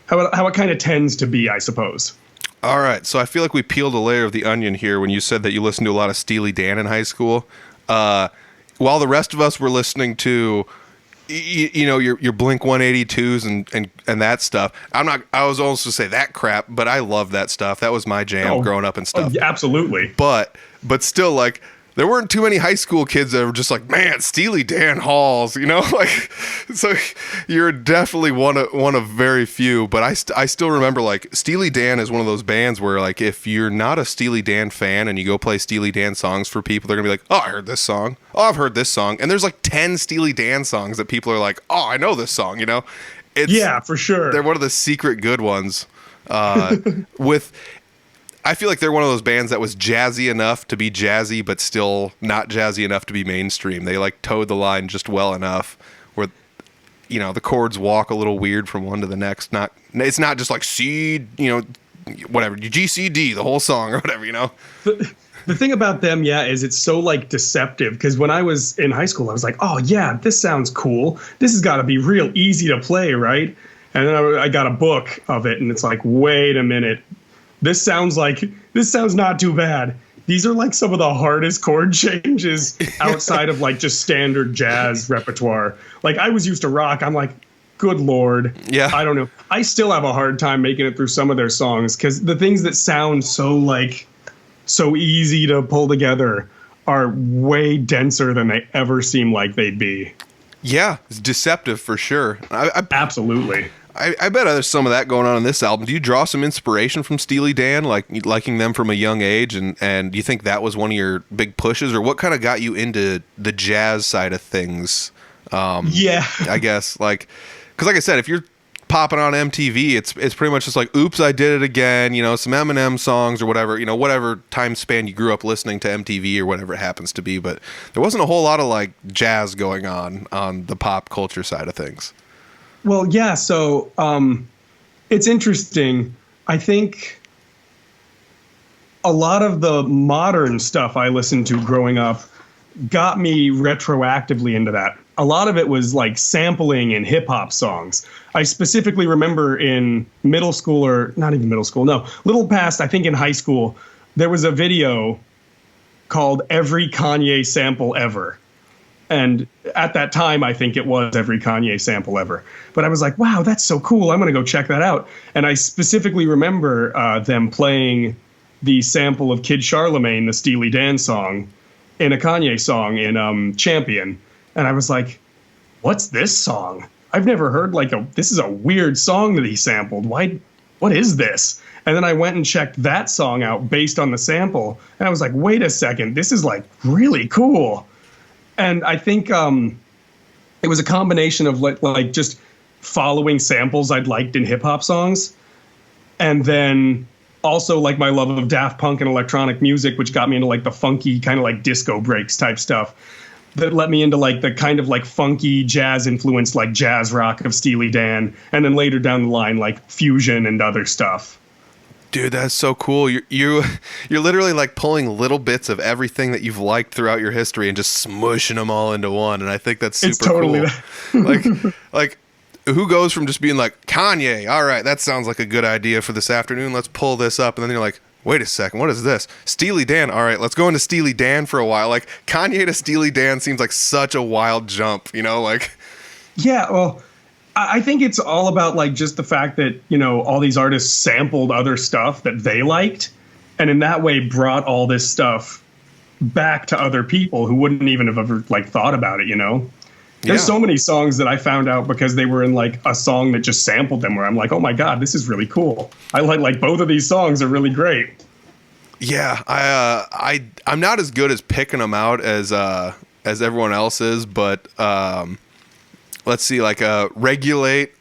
how it kind of tends to be, I suppose. All right, so I feel like we peeled a layer of the onion here when you said that you listened to a lot of Steely Dan in high school, while the rest of us were listening to you know, your Blink 182s and that stuff. I was almost to say that crap, but I love that stuff. That was my jam growing up and stuff. Oh, absolutely. But still, like, there weren't too many high school kids that were just like, man, Steely Dan halls, you know, like, so you're definitely one of very few. But I still remember, like, Steely Dan is one of those bands where, like, if you're not a Steely Dan fan and you go play Steely Dan songs for people, they're gonna be like, oh, I heard this song. Oh, I've heard this song. And there's like 10 Steely Dan songs that people are like, oh, I know this song, you know? Yeah, for sure. They're one of the secret good ones. I feel like they're one of those bands that was jazzy enough to be jazzy, but still not jazzy enough to be mainstream. They like towed the line just well enough where, you know, the chords walk a little weird from one to the next. It's not just like C, you know, whatever, G, C, D, the whole song or whatever, you know? The thing about them, is it's so like deceptive, because when I was in high school, I was like, oh yeah, this sounds cool. This has got to be real easy to play, right? And then I got a book of it, and it's like, wait a minute. This sounds not too bad. These are like some of the hardest chord changes outside of like just standard jazz repertoire. Like, I was used to rock. I'm like, good Lord. Yeah. I don't know. I still have a hard time making it through some of their songs, because the things that sound so easy to pull together are way denser than they ever seem like they'd be. Yeah, it's deceptive for sure. Absolutely. I bet there's some of that going on this album. Do you draw some inspiration from Steely Dan, like liking them from a young age, and do you think that was one of your big pushes, or what kind of got you into the jazz side of things? Yeah, I guess, like, because like I said, if you're popping on MTV, it's pretty much just like, oops, I did it again, you know, some Eminem songs or whatever, you know, whatever time span you grew up listening to MTV or whatever it happens to be. But there wasn't a whole lot of like jazz going on the pop culture side of things. Well, yeah, so it's interesting. I think a lot of the modern stuff I listened to growing up got me retroactively into that. A lot of it was like sampling in hip hop songs. I specifically remember in middle school, or not even middle school, no, little past, I think in high school, there was a video called Every Kanye Sample Ever. And at that time, I think it was Every Kanye Sample Ever. But I was like, wow, that's so cool. I'm going to go check that out. And I specifically remember them playing the sample of Kid Charlemagne, the Steely Dan song, in a Kanye song in Champion. And I was like, what's this song? I've never heard this is a weird song that he sampled. What is this? And then I went and checked that song out based on the sample. And I was like, wait a second, this is like really cool. And I think it was a combination of like just following samples I'd liked in hip hop songs, and then also like my love of Daft Punk and electronic music, which got me into like the funky kind of like disco breaks type stuff that let me into like the kind of like funky jazz influenced like jazz rock of Steely Dan, and then later down the line like fusion and other stuff. Dude, that's so cool. You're literally like pulling little bits of everything that you've liked throughout your history and just smushing them all into one. And I think that's super totally cool. like who goes from just being like, Kanye, all right, that sounds like a good idea for this afternoon, let's pull this up, and then you're like, wait a second, what is this? Steely Dan. All right, let's go into Steely Dan for a while. Like Kanye to Steely Dan seems like such a wild jump, you know, like. Yeah, well, I think it's all about like just the fact that, you know, all these artists sampled other stuff that they liked, and in that way brought all this stuff back to other people who wouldn't even have ever like thought about it, you know? There's so many songs that I found out because they were in like a song that just sampled them where I'm like, oh my God, this is really cool. I like both of these songs are really great. Yeah, I'm not as good as picking them out as everyone else is, but let's see, like Regulate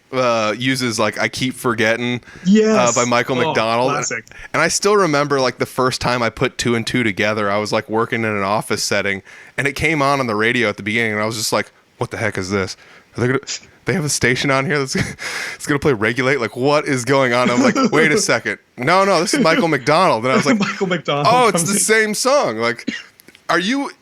uses like I Keep Forgetting by Michael McDonald. Classic. And I still remember like the first time I put two and two together, I was like working in an office setting and it came on the radio at the beginning and I was just like, what the heck is this? They have a station on here that's it's gonna play Regulate. Like, what is going on? I'm like, wait a second. No, this is Michael McDonald. And I was like, Michael McDonald. Oh, it's the same song. Like, are you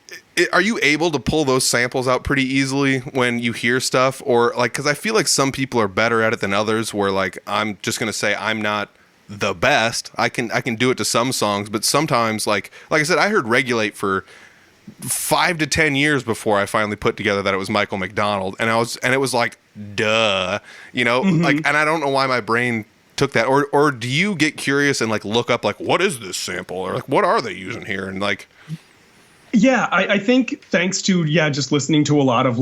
able to pull those samples out pretty easily when you hear stuff, or like, because I feel like some people are better at it than others. Where like, I'm just gonna say I'm not the best. I can do it to some songs, but sometimes like I said, I heard Regulate for 5 to 10 years before I finally put together that it was Michael McDonald, and it was like, duh, you know, like, and I don't know why my brain took that, or do you get curious and like look up like what is this sample, or like what are they using here, and like, yeah, I think thanks to just listening to a lot of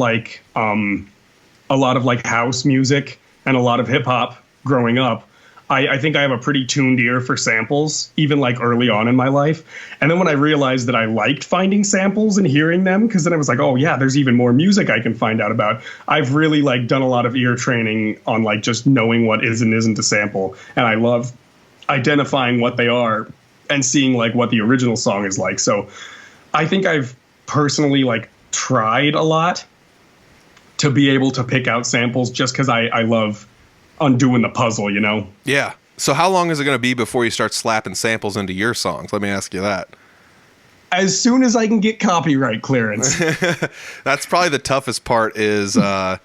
house music and a lot of hip hop growing up, I think I have a pretty tuned ear for samples, even like early on in my life. And then when I realized that I liked finding samples and hearing them, because then I was like, oh yeah, there's even more music I can find out about. I've really like done a lot of ear training on like just knowing what is and isn't a sample. And I love identifying what they are and seeing like what the original song is like. So I think I've personally like tried a lot to be able to pick out samples just because I love undoing the puzzle, you know? Yeah. So how long is it going to be before you start slapping samples into your songs? Let me ask you that. As soon as I can get copyright clearance. That's probably the toughest part is, I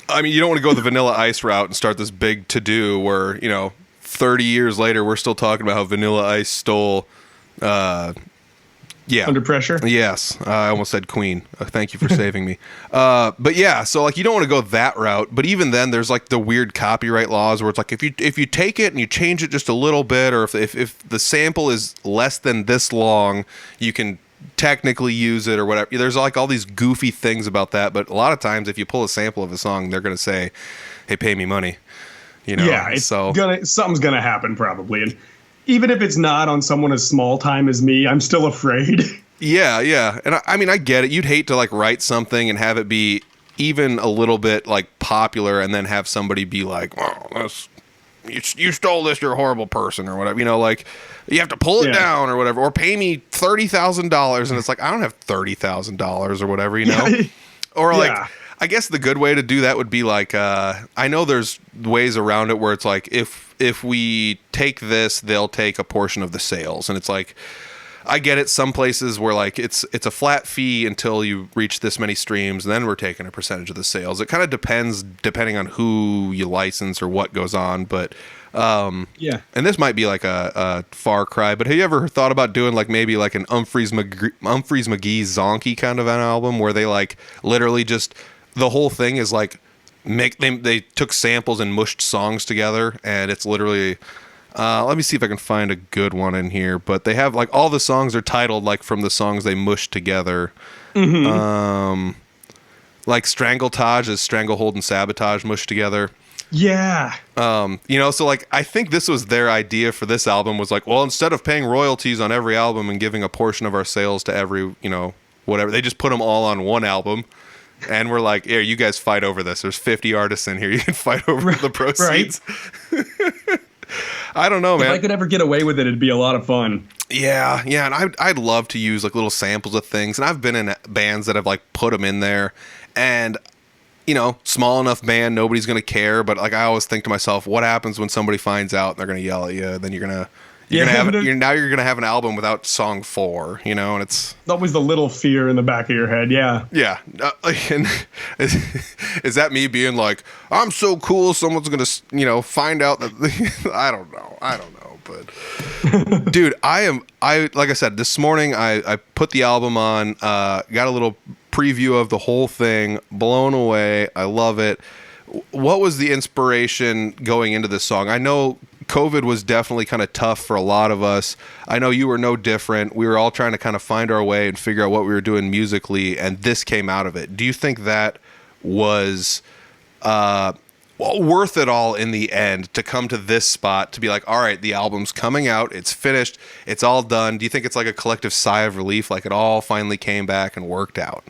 mean, you don't want to go the Vanilla Ice route and start this big to-do where, you know, 30 years later, we're still talking about how Vanilla Ice stole, Under Pressure? Yes. I almost said Queen. Thank you for saving me. But yeah, so like you don't want to go that route, but even then there's like the weird copyright laws where it's like if you take it and you change it just a little bit, or if the sample is less than this long, you can technically use it or whatever. There's like all these goofy things about that, but a lot of times if you pull a sample of a song, they're going to say, "Hey, pay me money." You know. Yeah, something's going to happen probably. And even if it's not on someone as small time as me, I'm still afraid. Yeah. And I mean, I get it. You'd hate to like write something and have it be even a little bit like popular and then have somebody be like, oh, you stole this, you're a horrible person or whatever. You know, like you have to pull it down or whatever, or pay me $30,000. And it's like, I don't have $30,000 or whatever, you know? Or like, I guess the good way to do that would be like, I know there's ways around it where it's like, if we take this, they'll take a portion of the sales. And it's like, I get it. Some places where like it's a flat fee until you reach this many streams, and then we're taking a percentage of the sales. It kind of depends depending on who you license or what goes on. But and this might be like a far cry, but have you ever thought about doing like maybe like an Humphreys McGee Zonky kind of an album where they like literally just the whole thing is like they took samples and mushed songs together, and it's literally let me see if I can find a good one in here, but they have like all the songs are titled like from the songs they mushed together. Like Strangletage is Stranglehold and Sabotage mushed together. Yeah. You know, so like I think this was their idea for this album was like, well, instead of paying royalties on every album and giving a portion of our sales to every, you know, whatever, they just put them all on one album. And we're like, here, you guys fight over this. There's 50 artists in here. You can fight over the proceeds. Right. I don't know, man. If I could ever get away with it, it'd be a lot of fun. Yeah. And I'd love to use like little samples of things. And I've been in bands that have like put them in there. And, you know, small enough band, nobody's going to care. But like I always think to myself, what happens when somebody finds out and they're going to yell at you? Then you're going to have an album without song 4, you know, and it's always the little fear in the back of your head. Yeah. And is that me being like, I'm so cool, someone's gonna, you know, find out that I don't know, but dude, I like I said, this morning I put the album on, got a little preview of the whole thing, blown away. I love it. What was the inspiration going into this song? I know COVID was definitely kind of tough for a lot of us. I know you were no different. We were all trying to kind of find our way and figure out what we were doing musically, and this came out of it. Do you think that was worth it all in the end to come to this spot to be like, all right, the album's coming out, it's finished, it's all done? Do you think it's like a collective sigh of relief, like it all finally came back and worked out?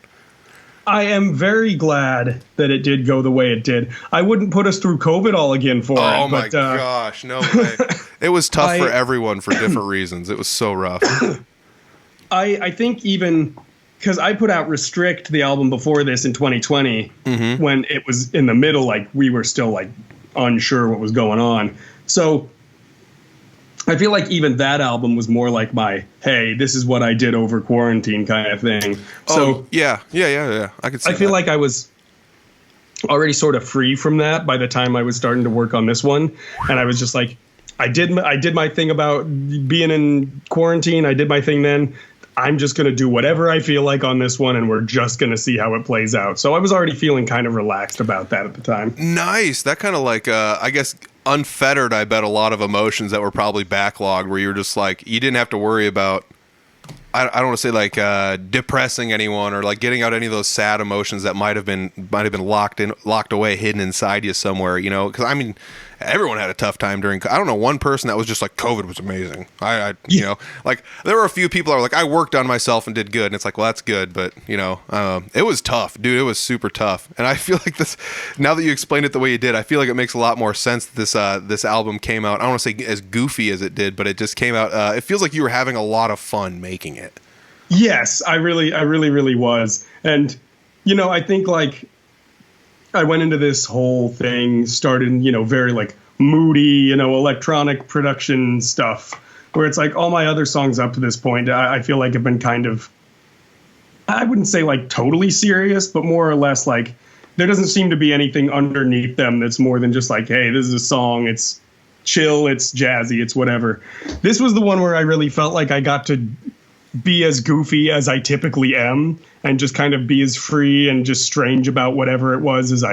I am very glad that it did go the way it did. I wouldn't put us through COVID all again for it. Oh my gosh, no way. It was tough for everyone for different reasons. It was so rough. I think even because I put out Restrict, the album before this in 2020, when it was in the middle, like we were still like unsure what was going on. So I feel like even that album was more like my, hey, this is what I did over quarantine kind of thing. So yeah. I could see I feel like I was already sort of free from that by the time I was starting to work on this one. And I was just like, I did my thing about being in quarantine. I did my thing then. I'm just going to do whatever I feel like on this one, and we're just going to see how it plays out. So I was already feeling kind of relaxed about that at the time. Nice. That kind of like, I guess, unfettered, I bet, a lot of emotions that were probably backlogged, where you were just like, you didn't have to worry about, I don't want to say like depressing anyone or like getting out any of those sad emotions that might have been locked away, hidden inside you somewhere, you know? Because I mean, everyone had a tough time during. I don't know one person that was just like, COVID was amazing. You know, like there were a few people that were like, I worked on myself and did good, and it's like, well, that's good, but you know, it was tough, dude. It was super tough, and I feel like this. Now that you explained it the way you did, I feel like it makes a lot more sense that this album came out. I don't want to say as goofy as it did, but it just came out. It feels like you were having a lot of fun making it. Yes, I really was, and you know, I think like I went into this whole thing starting, you know, very like moody, you know, electronic production stuff, where it's like all my other songs up to this point, I feel like have been kind of, I wouldn't say like totally serious, but more or less like there doesn't seem to be anything underneath them that's more than just like, hey, this is a song, it's chill, it's jazzy, it's whatever. This was the one where I really felt like I got to be as goofy as I typically am and just kind of be as free and just strange about whatever it was as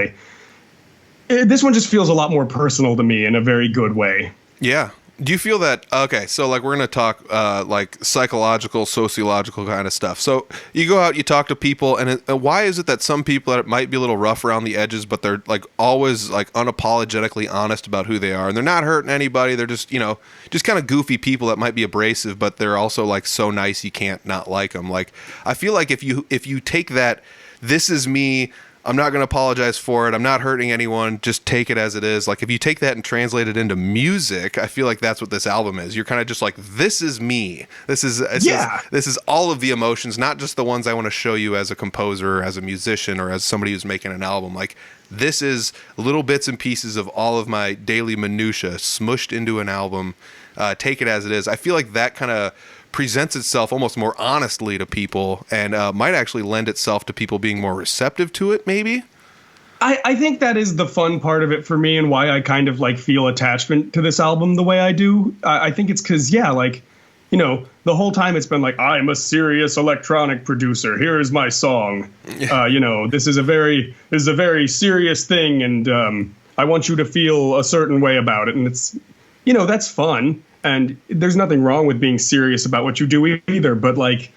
this one just feels a lot more personal to me in a very good way. Yeah. Do you feel that, okay, so like we're going to talk like psychological, sociological kind of stuff. So you go out, you talk to people, and why is it that some people that might be a little rough around the edges, but they're like always like unapologetically honest about who they are, and they're not hurting anybody, they're just, you know, just kind of goofy people that might be abrasive, but they're also like so nice you can't not like them. Like I feel like if you take that, this is me, I'm not going to apologize for it, I'm not hurting anyone, just take it as it is. Like if you take that and translate it into music, I feel like that's what this album is. You're kind of just like, this is me. This is all of the emotions, not just the ones I want to show you as a composer, as a musician, or as somebody who's making an album. Like this is little bits and pieces of all of my daily minutia smushed into an album. Take it as it is. I feel like that kind of presents itself almost more honestly to people, and might actually lend itself to people being more receptive to it, maybe. I think that is the fun part of it for me, and why I kind of like feel attachment to this album the way I do. I think it's because, yeah, like, you know, the whole time it's been like, I'm a serious electronic producer, here's my song. You know, this is a very serious thing, and I want you to feel a certain way about it. And it's, you know, that's fun. And there's nothing wrong with being serious about what you do either. But like,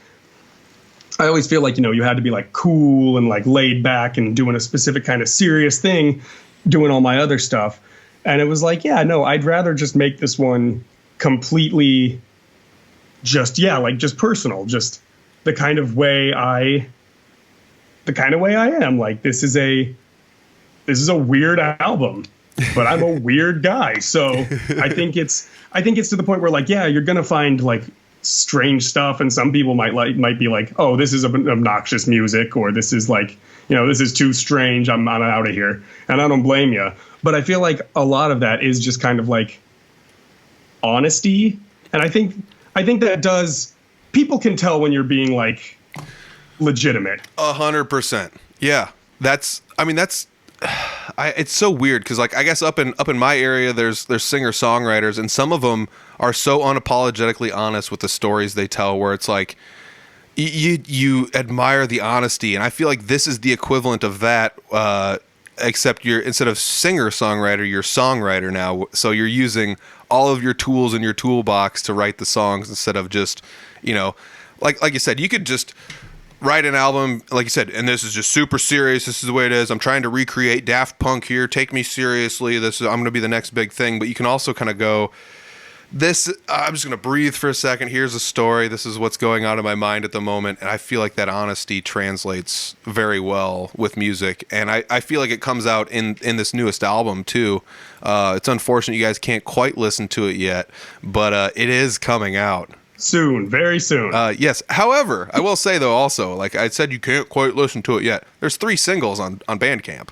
I always feel like, you know, you had to be like cool and like laid back and doing a specific kind of serious thing, doing all my other stuff. And it was like, yeah, no, I'd rather just make this one completely just, yeah, like just personal, just the kind of way I am. Like, this is a weird album, but I'm a weird guy. So I think it's to the point where like, yeah, you're going to find like strange stuff. And some people might be like, oh, this is obnoxious music, or this is like, you know, this is too strange. I'm out of here. And I don't blame you. But I feel like a lot of that is just kind of like honesty. And I think that does, people can tell when you're being like legitimate. 100%. Yeah. it's so weird because like I guess up in my area there's singer songwriters, and some of them are so unapologetically honest with the stories they tell, where it's like you admire the honesty, and I feel like this is the equivalent of that, except you're, instead of singer songwriter, you're songwriter now. So you're using all of your tools in your toolbox to write the songs instead of just, you know, like you said, you could just write an album, like you said, and this is just super serious. This is the way it is. I'm trying to recreate Daft Punk here. Take me seriously. I'm going to be the next big thing. But you can also kind of go, I'm just going to breathe for a second. Here's a story. This is what's going on in my mind at the moment. And I feel like that honesty translates very well with music. And I feel like it comes out in this newest album too. It's unfortunate you guys can't quite listen to it yet, but it is coming out. Soon, very soon. Yes. However, I will say though, also, like I said, you can't quite listen to it yet. There's 3 singles on Bandcamp.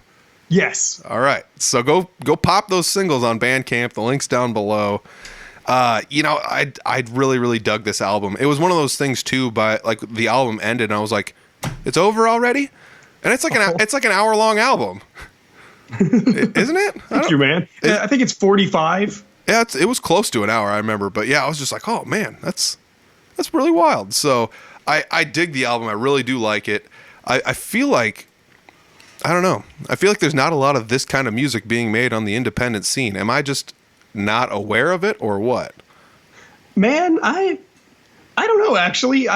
Yes. All right. So go pop those singles on Bandcamp. The link's down below. You know, I really, really dug this album. It was one of those things too, but like the album ended and I was like, it's over already? And it's like an hour-long album. Isn't it? Thank you, man. I think it's 45. Yeah, it was close to an hour, I remember. But yeah, I was just like, oh man, that's really wild. So I dig the album. I really do like it. I feel like, I don't know. I feel like there's not a lot of this kind of music being made on the independent scene. Am I just not aware of it or what? Man, I don't know, actually.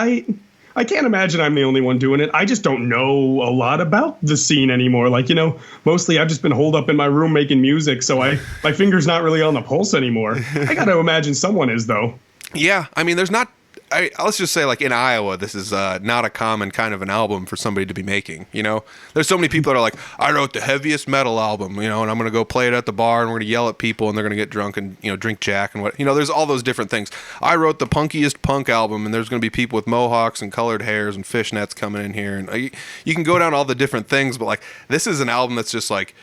I can't imagine I'm the only one doing it. I just don't know a lot about the scene anymore. Like, you know, mostly I've just been holed up in my room making music, so my finger's not really on the pulse anymore. I got to imagine someone is, though. Yeah, I mean, there's not... let's just say, like, in Iowa, this is not a common kind of an album for somebody to be making, you know? There's so many people that are like, I wrote the heaviest metal album, you know, and I'm going to go play it at the bar, and we're going to yell at people, and they're going to get drunk and, you know, drink Jack and what... You know, there's all those different things. I wrote the punkiest punk album, and there's going to be people with mohawks and colored hairs and fishnets coming in here, and you can go down all the different things, but, like, this is an album that's just, like,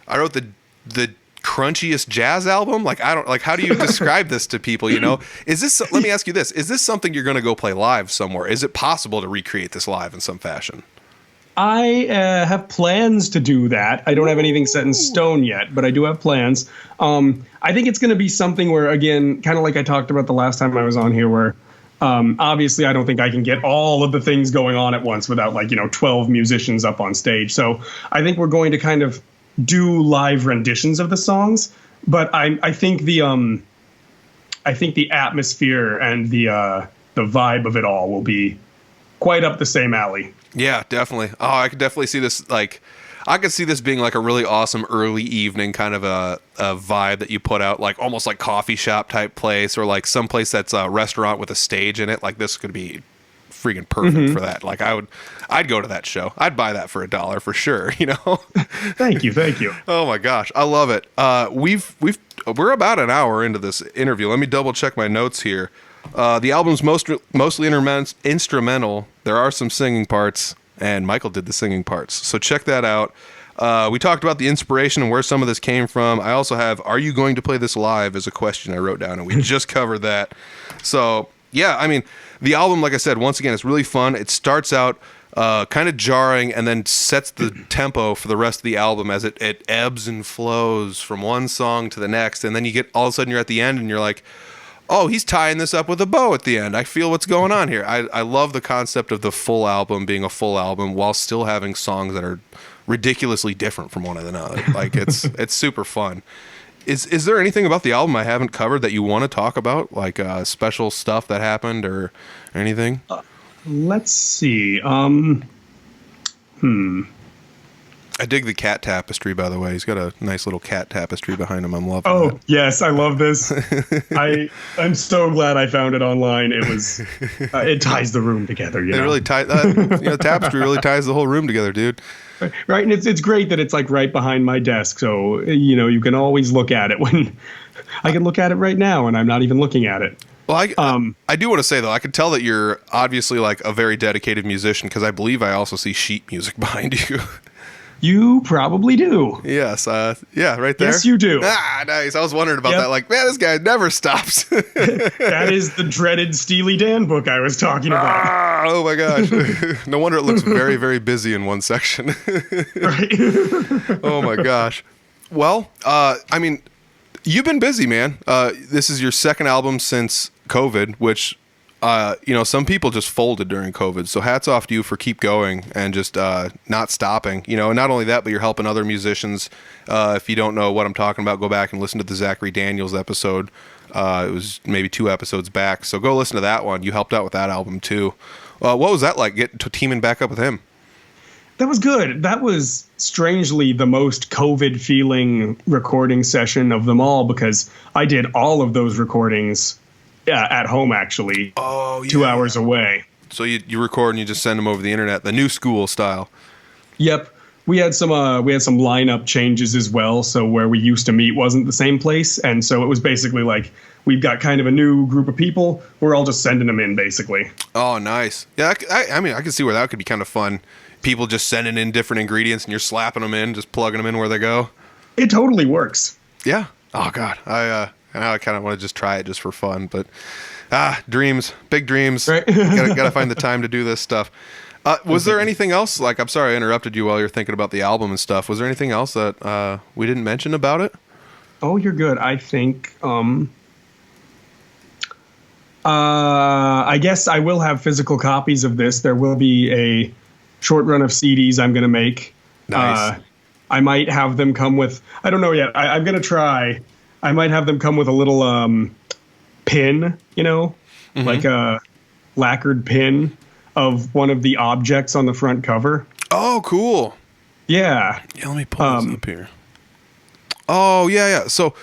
I wrote the crunchiest jazz album. Like, I don't, like, how do you describe this to people, you know? Is this, let me ask you this, is this something you're going to go play live somewhere? Is it possible to recreate this live in some fashion? I have plans to do that. I don't have anything set in stone yet, but I do have plans. I think it's going to be something where, again, kind of like I talked about the last time I was on here, where obviously I don't think I can get all of the things going on at once without, like, you know, 12 musicians up on stage. So I think we're going to kind of do live renditions of the songs, but I think the atmosphere and the vibe of it all will be quite up the same alley. Yeah, definitely. Oh, I could definitely see this. Like, I could see this being like a really awesome early evening kind of a vibe that you put out, like almost like coffee shop type place, or like some place that's a restaurant with a stage in it. Like, this could be freaking perfect for that. Like, I'd go to that show. I'd buy that for $1 for sure, you know? Thank you. Oh my gosh, I love it. We're about an hour into this interview. Let me double check my notes here. The album's mostly instrumental. There are some singing parts, and Michael did the singing parts. So check that out. We talked about the inspiration and where some of this came from. I also have, are you going to play this live, as a question I wrote down, and we just covered that. So yeah, I mean, the album, like I said, once again, it's really fun. It starts out kind of jarring and then sets the tempo for the rest of the album as it ebbs and flows from one song to the next. And then you get, all of a sudden you're at the end and you're like, oh, he's tying this up with a bow at the end. I feel what's going on here. I love the concept of the full album being a full album while still having songs that are ridiculously different from one another. Like, it's super fun. Is there anything about the album I haven't covered that you want to talk about, like special stuff that happened or anything? Let's see. I dig the cat tapestry, by the way. He's got a nice little cat tapestry behind him. I'm loving it. That. Yes, I love this. I'm so glad I found it online. It was it ties the room together. You know? Really ties. Tapestry really ties the whole room together, dude. Right, and it's great that it's like right behind my desk, so you know you can always look at it. When I can look at it right now, and I'm not even looking at it. Well, I do want to say though, I can tell that you're obviously like a very dedicated musician, because I believe I also see sheet music behind you. You probably do. Yes. Yeah, right there. Yes, you do. Ah, nice. I was wondering about Yep. that. Like, man, this guy never stops. That is the dreaded Steely Dan book I was talking about. Ah, oh my gosh. No wonder it looks very, very busy in one section. Right? Oh my gosh. Well, I mean, you've been busy, man. This is your second album since COVID, which, some people just folded during COVID. So hats off to you for keep going and just not stopping. And not only that, but you're helping other musicians. If you don't know what I'm talking about, go back and listen to the Zachary Daniels episode. It was maybe 2 episodes back. So go listen to that one. You helped out with that album too. What was that like, teaming back up with him? That was good. That was strangely the most COVID feeling recording session of them all, because I did all of those recordings at home, actually. Oh, yeah. 2 hours away. So you record and you just send them over the internet, the new school style. Yep. We had some lineup changes as well. So where we used to meet wasn't the same place. And so it was basically like, we've got kind of a new group of people. We're all just sending them in, basically. Oh, nice. Yeah, I mean, I can see where that could be kind of fun. People just sending in different ingredients and you're slapping them in, just plugging them in where they go. It totally works. Yeah. Oh, God. I kind of want to just try it just for fun. But, dreams, big dreams. Right. Gotta find the time to do this stuff. Was there anything else? Like, I'm sorry I interrupted you while you're thinking about the album and stuff. Was there anything else that we didn't mention about it? Oh, you're good. I think, I guess I will have physical copies of this. There will be a short run of CDs I'm going to make. Nice. I might have them come with, I don't know yet. I'm going to try. I might have them come with a little pin, like a lacquered pin of one of the objects on the front cover. Oh, cool. Yeah. Yeah, let me pull this up here. Oh, yeah. So,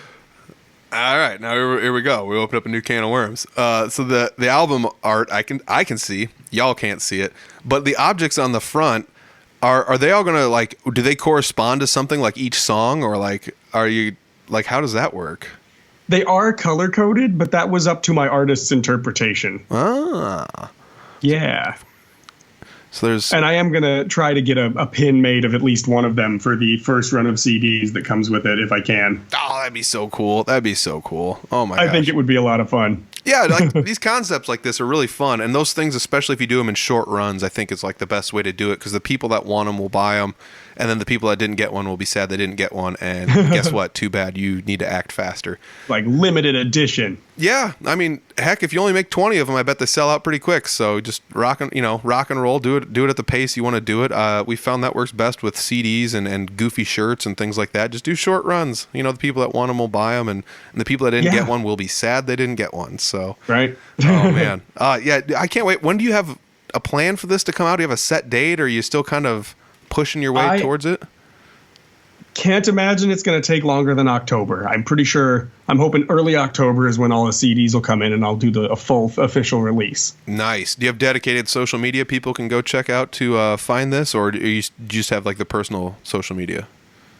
all right, now here we go. We open up a new can of worms. So the album art, I can see. Y'all can't see it, but the objects on the front are they all gonna, like, do they correspond to something, like each song, or like are you like, how does that work? They are color coded, but that was up to my artist's interpretation. Ah. Yeah. So and I am going to try to get a pin made of at least one of them for the first run of CDs that comes with it, if I can. Oh, that'd be so cool. Oh my gosh. I think it would be a lot of fun. Yeah, like these concepts like this are really fun, and those things, especially if you do them in short runs, I think is like the best way to do it, because the people that want them will buy them, and then the people that didn't get one will be sad they didn't get one, and guess what? Too bad. You need to act faster. Like limited edition. Yeah, I mean, heck, if you only make 20 of them, I bet they sell out pretty quick. So just rock and roll. Do it at the pace you want to do it. We found that works best with CDs and goofy shirts and things like that. Just do short runs. The people that want them will buy them, and the people that didn't get one will be sad they didn't get one. So right. Oh man, yeah, I can't wait. When do you have a plan for this to come out? Do you have a set date, or are you still kind of pushing your way towards it? Can't imagine it's going to take longer than October. I'm pretty sure. I'm hoping early October is when all the CDs will come in, and I'll do a full official release. Nice. Do you have dedicated social media people can go check out to find this, or do you just have like the personal social media?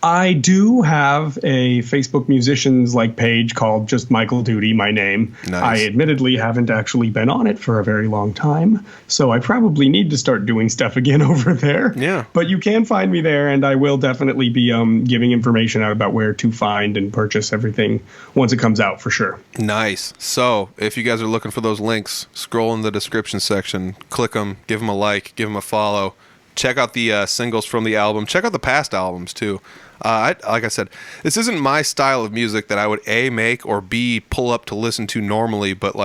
I do have a Facebook musicians page called just Michael Duty, my name. Nice. I admittedly haven't actually been on it for a very long time, so I probably need to start doing stuff again over there. Yeah. But you can find me there, and I will definitely be giving information out about where to find and purchase everything once it comes out, for sure. Nice. So if you guys are looking for those links, scroll in the description section, click them, give them a like, give them a follow. Check out the singles from the album. Check out the past albums, too. Like I said, this isn't my style of music that I would A, make, or B, pull up to listen to normally. But,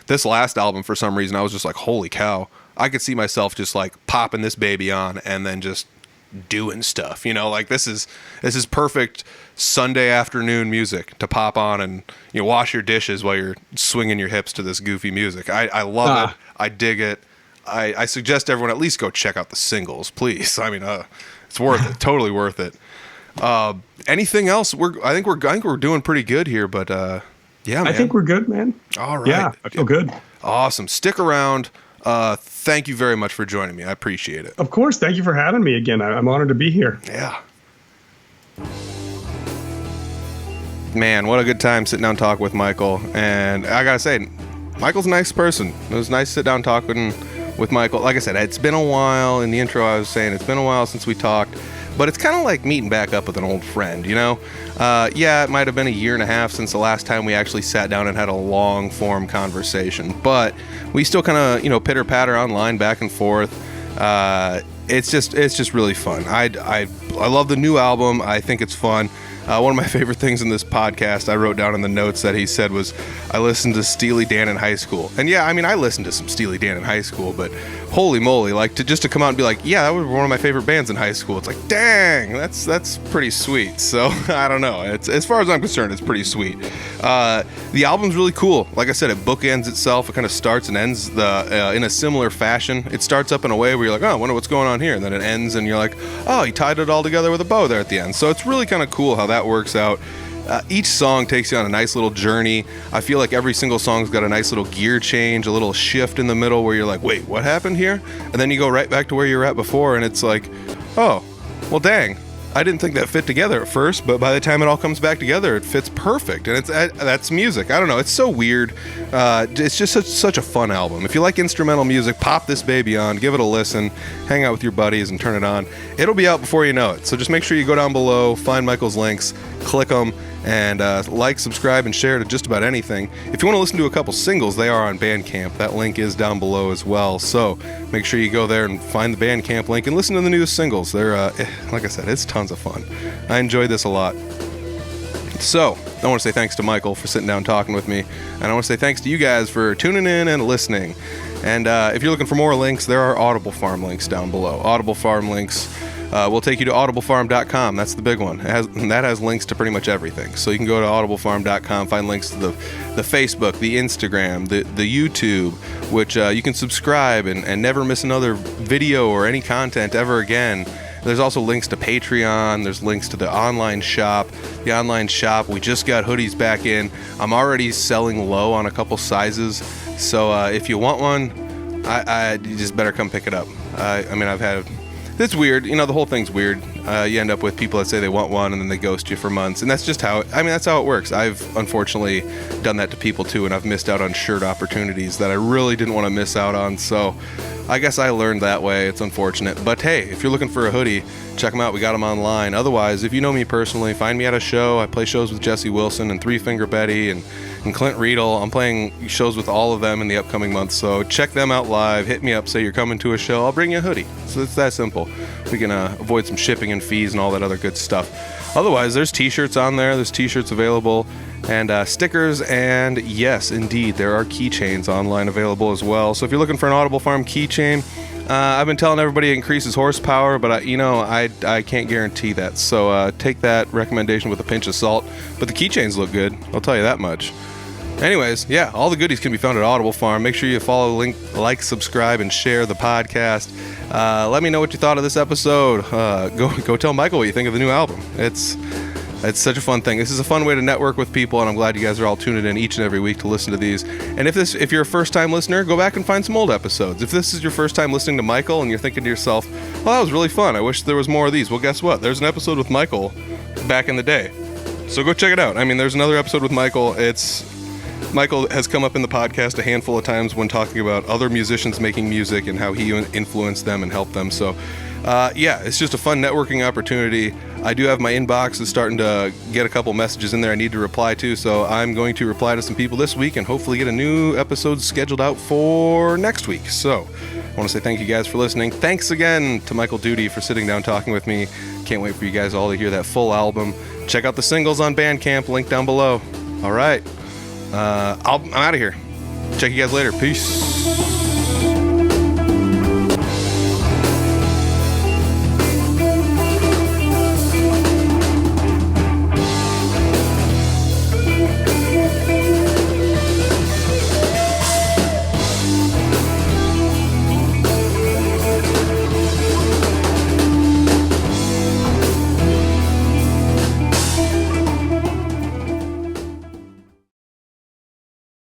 this last album, for some reason, I was just like, holy cow. I could see myself just, popping this baby on and then just doing stuff. This is perfect Sunday afternoon music to pop on and wash your dishes while you're swinging your hips to this goofy music. I love it. I dig it. I suggest everyone at least go check out the singles, please. I mean, it's worth it. Totally worth it. Anything else? I think we're doing pretty good here, but yeah, man. I think we're good, man. All right. Yeah, I feel good. Awesome. Stick around. Thank you very much for joining me. I appreciate it. Of course. Thank you for having me again. I'm honored to be here. Yeah. Man, what a good time sitting down talking with Michael. And I gotta say, Michael's a nice person. It was nice to sit down talking with Michael. Like I said, it's been a while. In the intro, I was saying it's been a while since we talked. but it's kind of like meeting back up with an old friend, you know? Yeah, it might have been a year and a half since the last time we actually sat down and had a long form conversation, but we still kind of, you know, pitter patter online back and forth. It's just really fun. I love the new album. I think it's fun. One of my favorite things in this podcast, I wrote down in the notes that he said was, I listened to Steely Dan in high school. And yeah, I mean, I listened to some Steely Dan in high school, but holy moly, like just to come out and be like, yeah, that was one of my favorite bands in high school. It's like, dang, that's pretty sweet. So I don't know. It's, as far as I'm concerned, it's pretty sweet. The album's really cool. Like I said, it bookends itself. It kind of starts and ends in a similar fashion. It starts up in a way where you're like, oh, I wonder what's going on here. And then it ends and you're like, oh, he tied it all together with a bow there at the end. So it's really kind of cool how that works out. Each song takes you on a nice little journey. I feel like every single song's got a nice little gear change, a little shift in the middle where you're like, wait, what happened here? And then you go right back to where you were at before, and it's like, oh, well, dang. I didn't think that fit together at first, but by the time it all comes back together, it fits perfect. And that's music. I don't know. It's so weird. It's just such a fun album. If you like instrumental music, pop this baby on, give it a listen, hang out with your buddies and turn it on. It'll be out before you know it. So just make sure you go down below, find Michael's links, click them, and like, subscribe, and share to just about anything. If you want to listen to a couple singles, they are on Bandcamp. That link is down below as well. So make sure you go there and find the Bandcamp link and listen to the newest singles. They're, like I said, it's tons of fun. I enjoyed this a lot. So I want to say thanks to Michael for sitting down talking with me. And I want to say thanks to you guys for tuning in and listening. And if you're looking for more links, there are Audible Farm links down below. Audible Farm links will take you to audiblefarm.com. That's the big one. That has links to pretty much everything. So you can go to audiblefarm.com, find links to the Facebook, the Instagram, the YouTube, which you can subscribe and never miss another video or any content ever again. There's also links to Patreon. There's links to the online shop. The online shop, we just got hoodies back in. I'm already selling low on a couple sizes. So if you want one, you just better come pick it up. I mean, it's weird. You know, the whole thing's weird. You end up with people that say they want one and then they ghost you for months. And that's just that's how it works. I've unfortunately done that to people too, and I've missed out on shirt opportunities that I really didn't want to miss out on. So I guess I learned that way. It's unfortunate. But hey, if you're looking for a hoodie, check them out. We got them online. Otherwise, if you know me personally, find me at a show. I play shows with Jesse Wilson and Three Finger Betty and Clint Riedel. I'm playing shows with all of them in the upcoming months. So check them out live. Hit me up. Say you're coming to a show. I'll bring you a hoodie. So it's that simple. We can avoid some shipping and fees and all that other good stuff. Otherwise, there's t-shirts on there. There's t-shirts available. And stickers, and yes, indeed, there are keychains online available as well. So if you're looking for an Audible Farm keychain, I've been telling everybody it increases horsepower, but I can't guarantee that. So take that recommendation with a pinch of salt. But the keychains look good, I'll tell you that much. Anyways, yeah, all the goodies can be found at Audible Farm. Make sure you follow, like, subscribe, and share the podcast. Let me know what you thought of this episode. Go tell Michael what you think of the new album. It's such a fun thing. This is a fun way to network with people, and I'm glad you guys are all tuning in each and every week to listen to these. And if you're a first-time listener, go back and find some old episodes. If this is your first time listening to Michael and you're thinking to yourself, well, that was really fun. I wish there was more of these. Well, guess what? There's an episode with Michael back in the day. So go check it out. I mean, there's another episode with Michael. Michael has come up in the podcast a handful of times when talking about other musicians making music and how he influenced them and helped them. So it's just a fun networking opportunity. I do have my inbox is starting to get a couple messages in there I need to reply to, so I'm going to reply to some people this week and hopefully get a new episode scheduled out for next week. So I want to say thank you guys for listening. Thanks again to Michael Duede for sitting down talking with me. Can't wait for you guys all to hear that full album. Check out the singles on Bandcamp, link down below. All right, I'm out of here. Check you guys later. Peace.